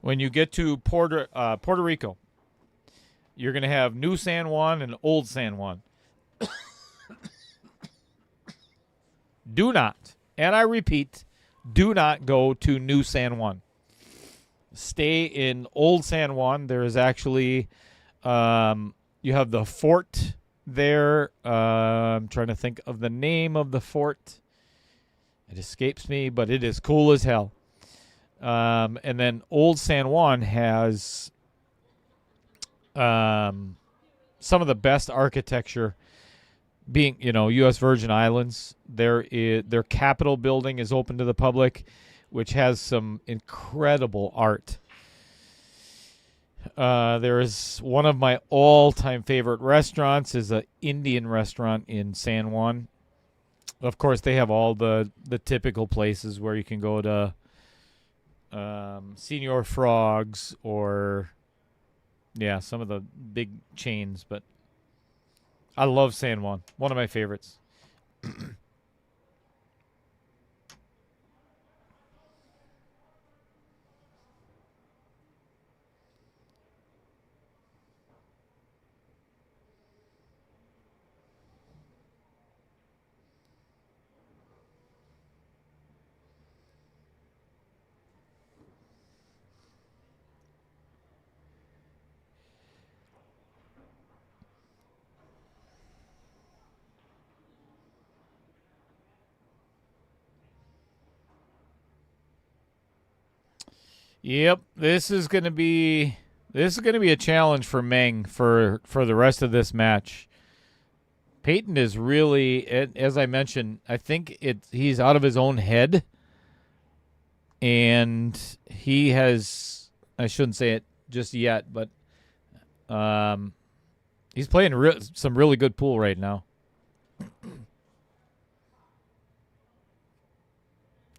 when you get to Puerto Rico, you're going to have New San Juan and Old San Juan. Do not, and I repeat, do not go to New San Juan. Stay in Old San Juan. There is actually, you have the fort there. I'm trying to think of the name of the fort. It escapes me, but it is cool as hell. And then Old San Juan has some of the best architecture, being, U.S. Virgin Islands. Their Capitol building is open to the public, which has some incredible art. There is one of my all-time favorite restaurants is an Indian restaurant in San Juan. Of course, they have all the typical places where you can go to Senor Frogs or, some of the big chains. But I love San Juan. One of my favorites. Yep, this is going to be a challenge for Meng for the rest of this match. Payton is really, as I mentioned, I think he's out of his own head, and he has, I shouldn't say it just yet, but he's playing some really good pool right now.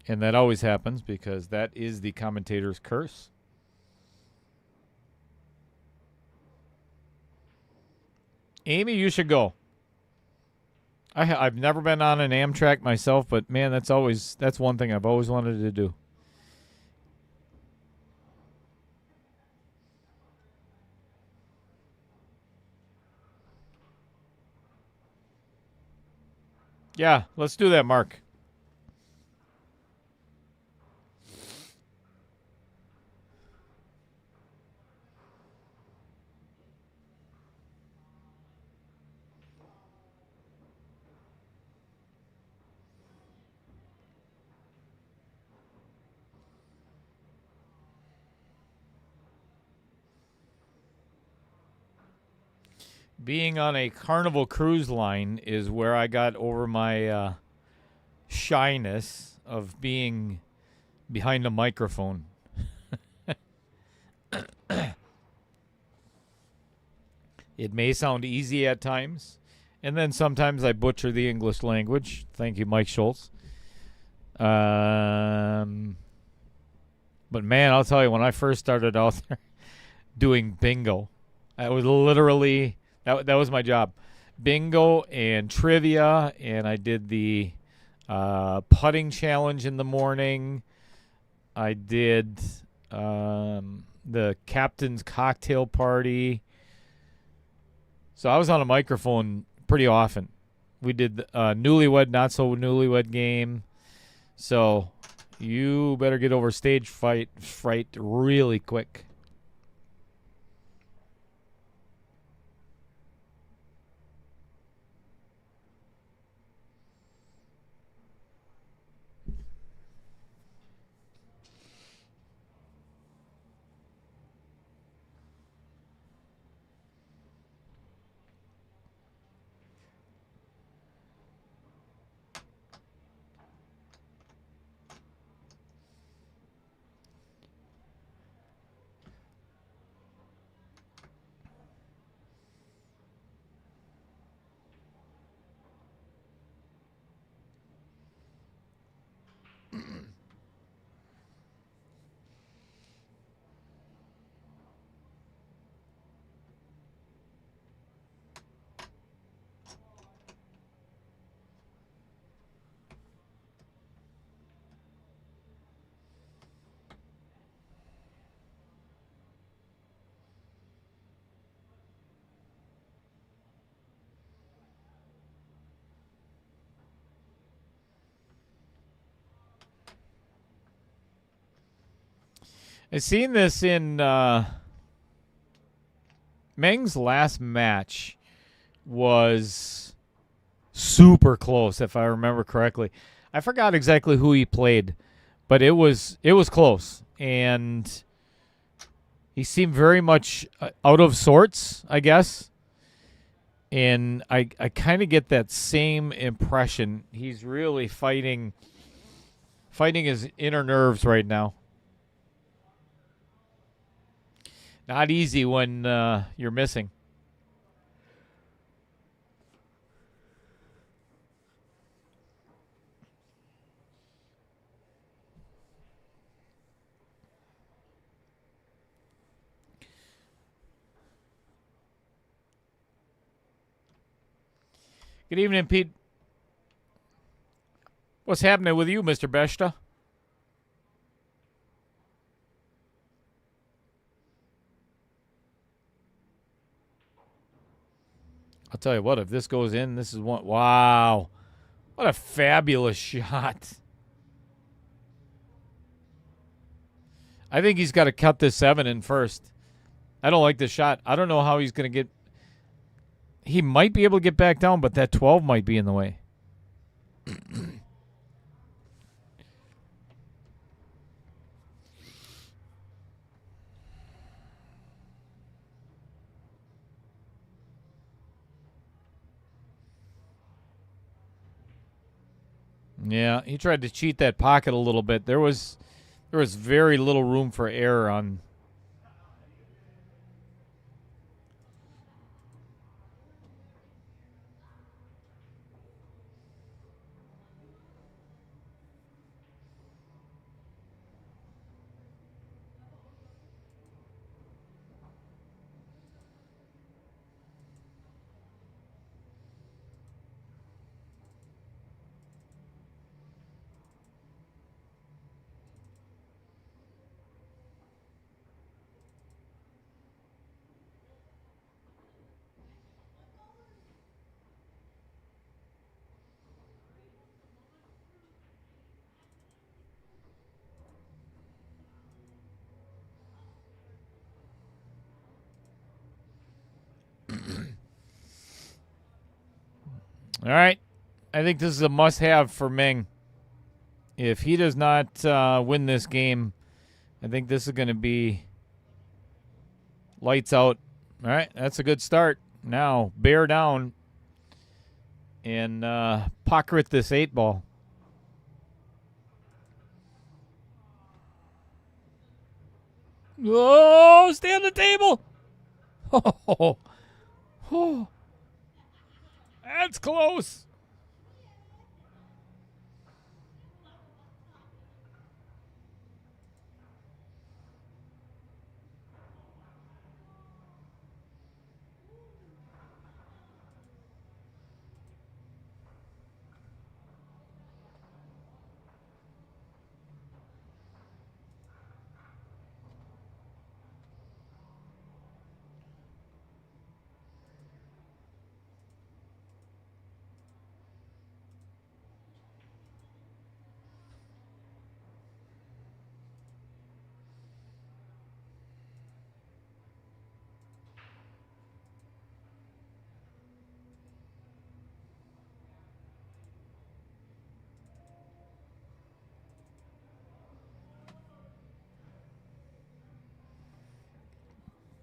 And that always happens because that is the commentator's curse. Amy, you should go. I've never been on an Amtrak myself, but man, that's one thing I've always wanted to do. Yeah, let's do that, Mark. Being on a Carnival cruise line is where I got over my shyness of being behind a microphone. It may sound easy at times, and then sometimes I butcher the English language. Thank you, Mike Schultz. But man, I'll tell you, when I first started out there doing bingo, I was literally... That was my job. Bingo and trivia, and I did the putting challenge in the morning. I did the captain's cocktail party. So I was on a microphone pretty often. We did the newlywed, not so newlywed game. So you better get over stage fright really quick. I seen this in Meng's last match was super close, if I remember correctly. I forgot exactly who he played, but it was close, and he seemed very much out of sorts, I guess. And I kind of get that same impression. He's really fighting his inner nerves right now. Not easy when you're missing. Good evening, Pete. What's happening with you, Mr. Beshta? I'll tell you what, if this goes in, this is one. Wow. What a fabulous shot. I think he's got to cut this 7 in first. I don't like this shot. I don't know how he's going to get. He might be able to get back down, but that 12 might be in the way. Yeah, he tried to cheat that pocket a little bit. There was very little room for error on. All right. I think this is a must-have for Meng. If he does not win this game, I think this is going to be lights out. All right, that's a good start. Now, bear down and pocket this 8-ball. Oh, stay on the table. Oh, oh, that's close.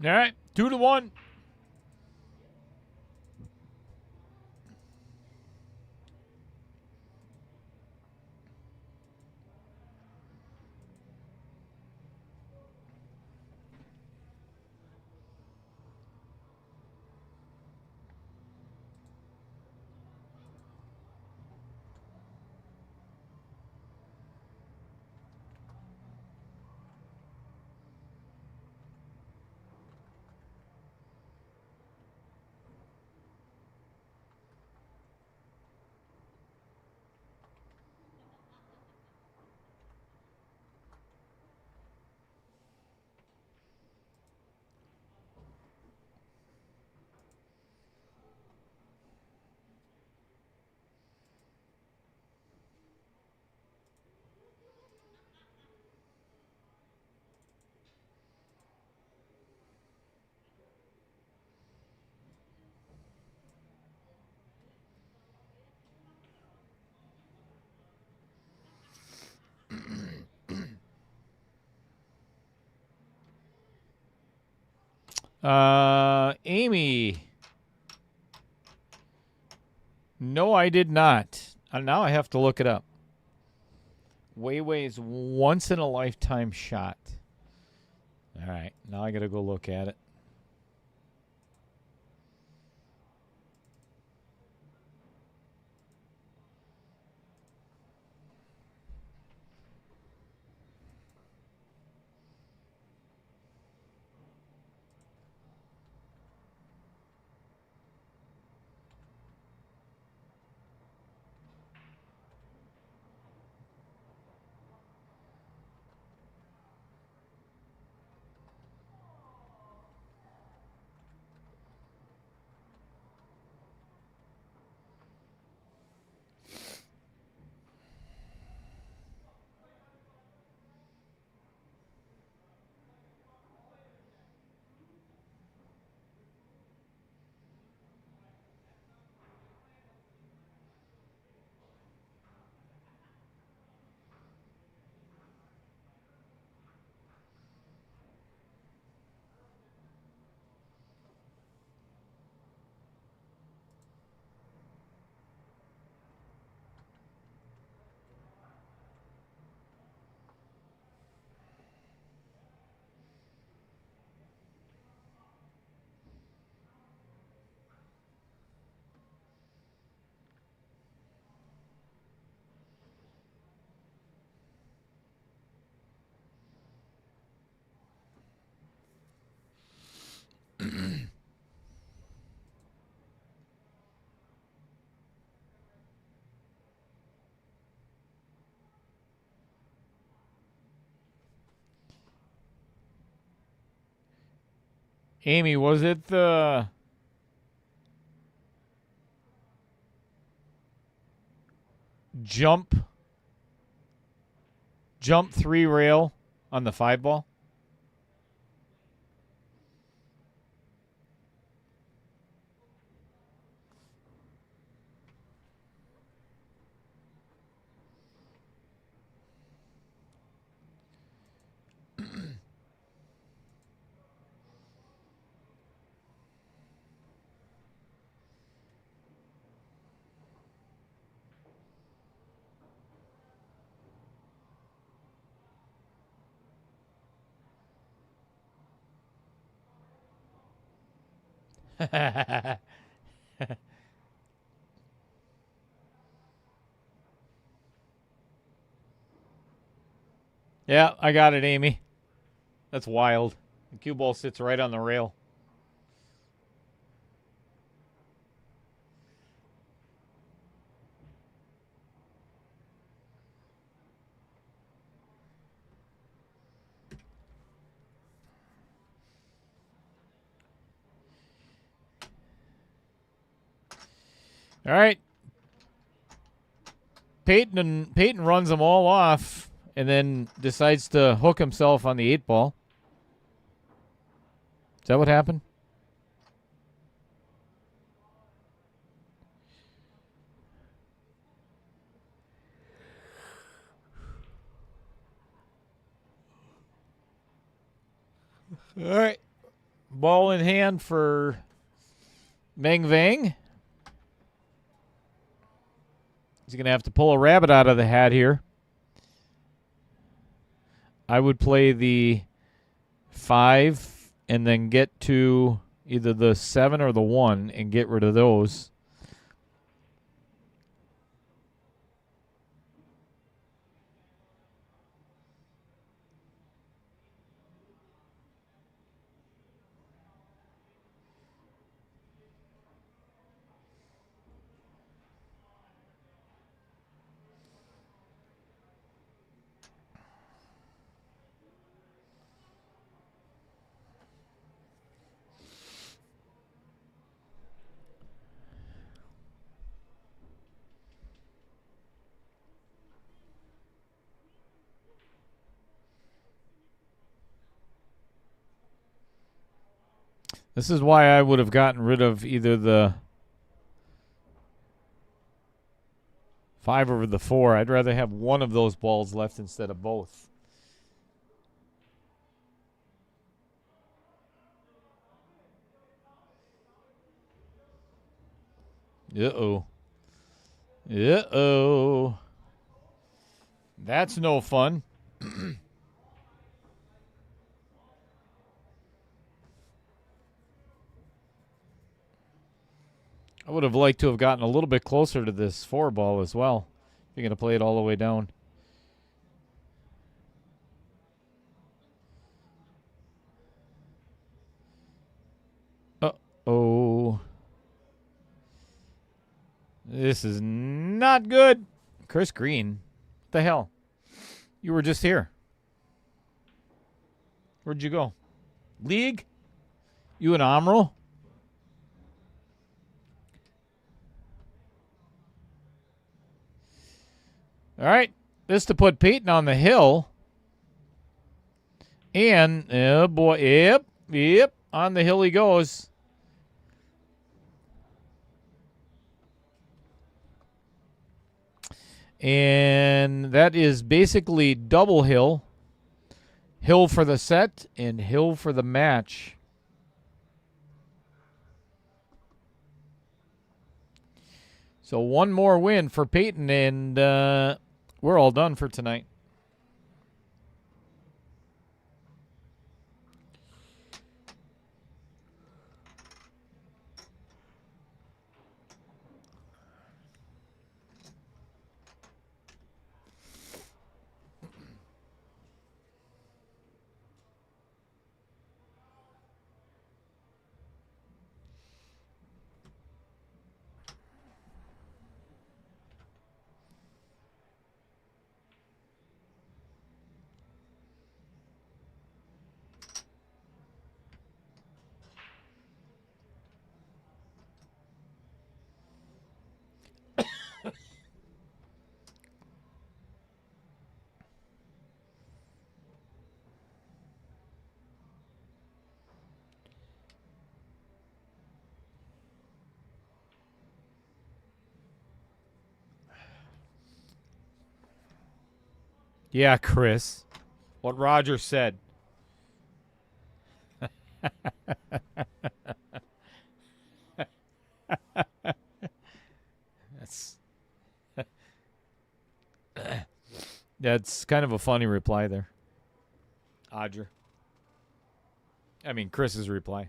All right, 2-1. Amy. No, I did not. Now I have to look it up. Weiwei's once in a lifetime shot. All right, now I got to go look at it. Amy, was it the jump 3 rail on the 5 ball? Yeah, I got it, Amy. That's wild. The cue ball sits right on the rail. All right. Payton runs them all off and then decides to hook himself on the 8 ball. Is that what happened? All right. Ball in hand for Meng Vang. He's going to have to pull a rabbit out of the hat here. I would play the 5 and then get to either the 7 or the 1 and get rid of those. This is why I would have gotten rid of either the 5 or the 4. I'd rather have one of those balls left instead of both. Uh-oh. Uh-oh. That's no fun. I would have liked to have gotten a little bit closer to this 4 ball as well. If you're going to play it all the way down. Uh-oh. This is not good. Chris Green. What the hell? You were just here. Where'd you go? League? You and Amro? All right. This to put Payton on the hill. And, oh boy, yep, on the hill he goes. And that is basically double hill. Hill for the set and hill for the match. So one more win for Payton, and we're all done for tonight. Yeah, Chris. What Roger said. That's kind of a funny reply there. Roger. I mean, Chris's reply.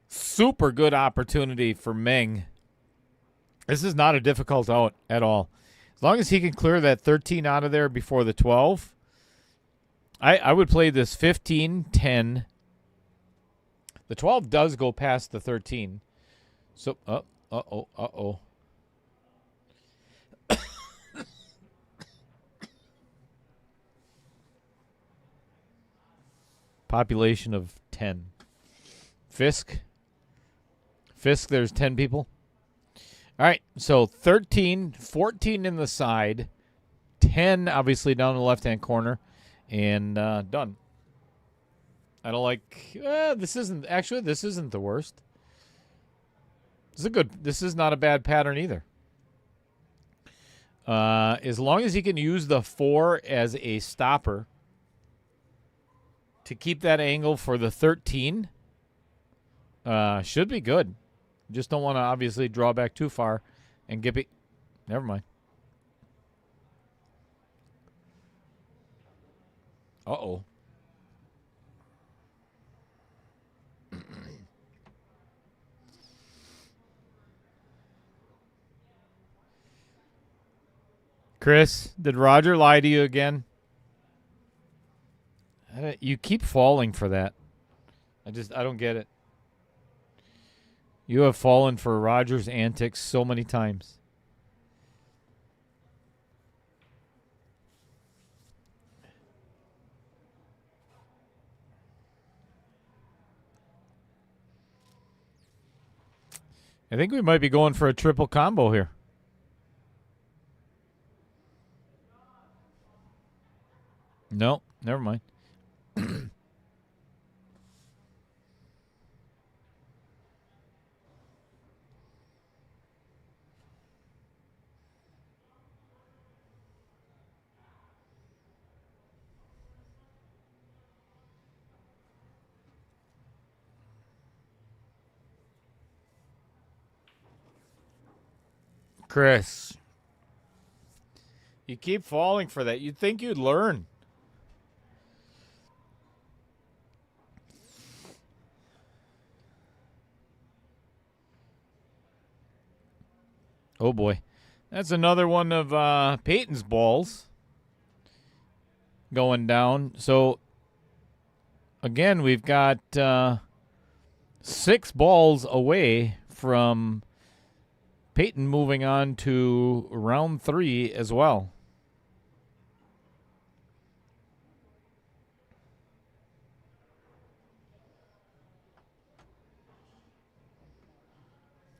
Super good opportunity for Meng. This is not a difficult out at all. As long as he can clear that 13 out of there before the 12, I would play this 15, 10. The 12 does go past the 13. So, uh-oh. Population of 10. Fisk, there's 10 people. All right, so 13, 14 in the side, 10 obviously down the left-hand corner, and done. I don't like, this isn't the worst. This is not a bad pattern either. As long as he can use the 4 as a stopper to keep that angle for the 13, should be good. Just don't want to obviously draw back too far and get it. Never mind. Uh-oh. Chris, did Roger lie to you again? You keep falling for that. I don't get it. You have fallen for Roger's antics so many times. I think we might be going for a triple combo here. No, never mind. Chris, you keep falling for that. You'd think you'd learn. Oh, boy. That's another one of Payton's balls going down. So, again, we've got 6 balls away from Payton moving on to round 3 as well.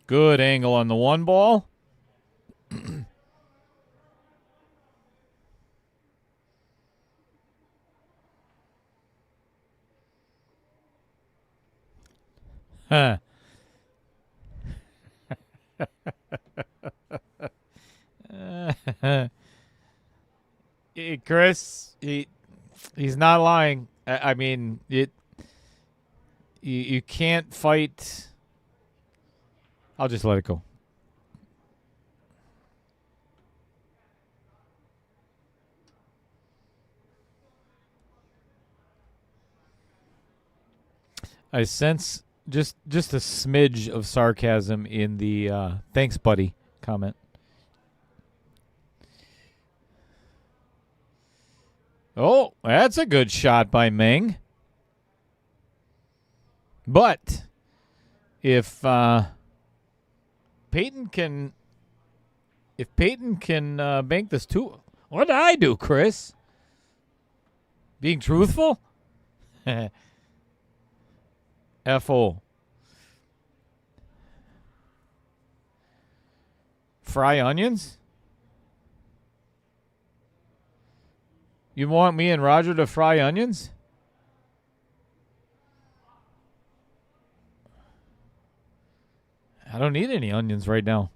Good angle on the 1 ball. Huh. Chris, he's not lying. I mean, you can't fight. I'll just let it go. I sense just a smidge of sarcasm in the thanks, buddy comment. Oh, that's a good shot by Meng. But if Payton can bank this too, what did I do, Chris? Being truthful? F.O. Fry onions? You want me and Roger to fry onions? I don't need any onions right now.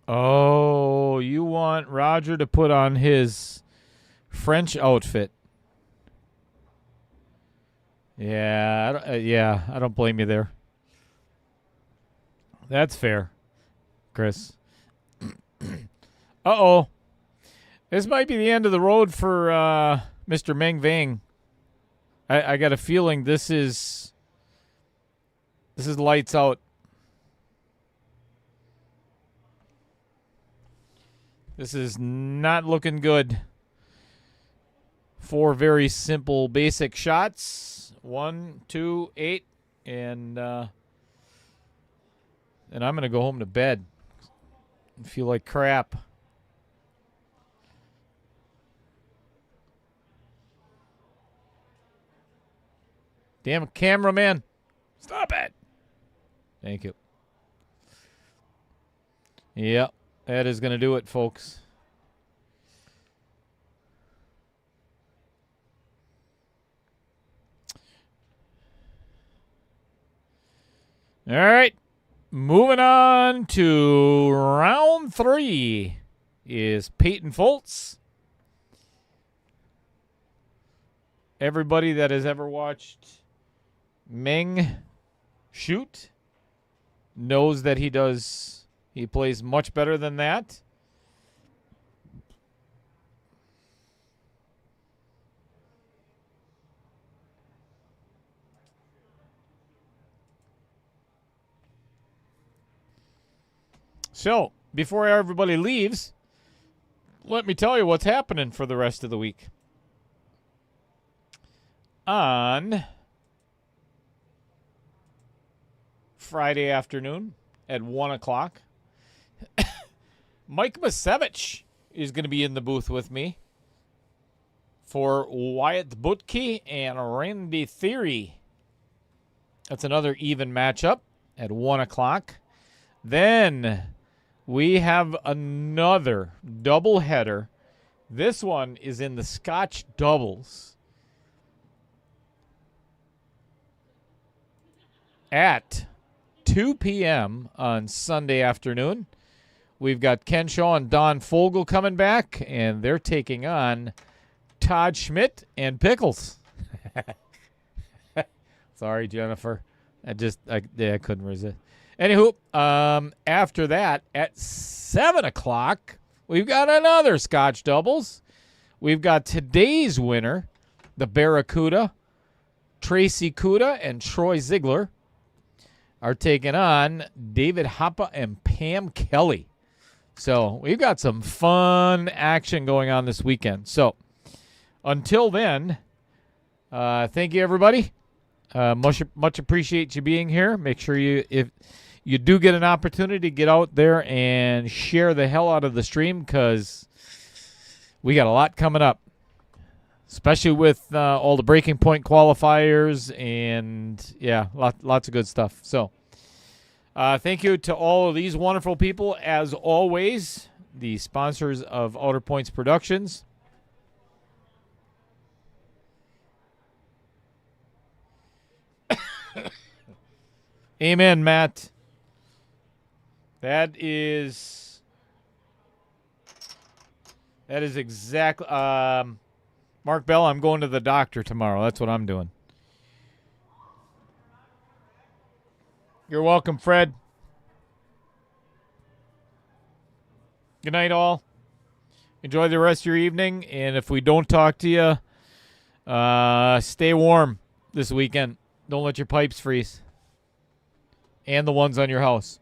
Oh, you want Roger to put on his French outfit. Yeah, I don't blame you there. That's fair, Chris. Uh-oh. This might be the end of the road for Mr. Meng Vang. I got a feeling this is lights out. This is not looking good. 4 very simple, basic shots. 1, 2, 8, and I'm gonna go home to bed. I feel like crap. Damn cameraman! Stop it! Thank you. Yep. That is going to do it, folks. All right. Moving on to round 3 is Payton Foltz. Everybody that has ever watched Meng shoot knows that he plays much better than that. So, before everybody leaves, let me tell you what's happening for the rest of the week. On Friday afternoon at 1 o'clock, Mike Masevich is going to be in the booth with me for Wyatt Butke and Randy Theory. That's another even matchup at 1 o'clock. Then we have another doubleheader. This one is in the Scotch doubles at 2 p.m. on Sunday afternoon. We've got Ken Shaw and Don Fogel coming back, and they're taking on Todd Schmidt and Pickles. Sorry, Jennifer. I couldn't resist. Anywho, after that, at 7 o'clock, we've got another Scotch doubles. We've got today's winner, the Barracuda, Tracy Cuda and Troy Ziegler, are taking on David Hoppa and Pam Kelly. So we've got some fun action going on this weekend. So until then, thank you, everybody. Much appreciate you being here. Make sure if you do get an opportunity, get out there and share the hell out of the stream, because we got a lot coming up, especially with all the breaking point qualifiers and, yeah, lots of good stuff. So thank you to all of these wonderful people, as always, the sponsors of Outer Points Productions. Amen, Matt. That is exactly. Mark Bell, I'm going to the doctor tomorrow. That's what I'm doing. You're welcome, Fred. Good night, all. Enjoy the rest of your evening. And if we don't talk to you, stay warm this weekend. Don't let your pipes freeze. And the ones on your house.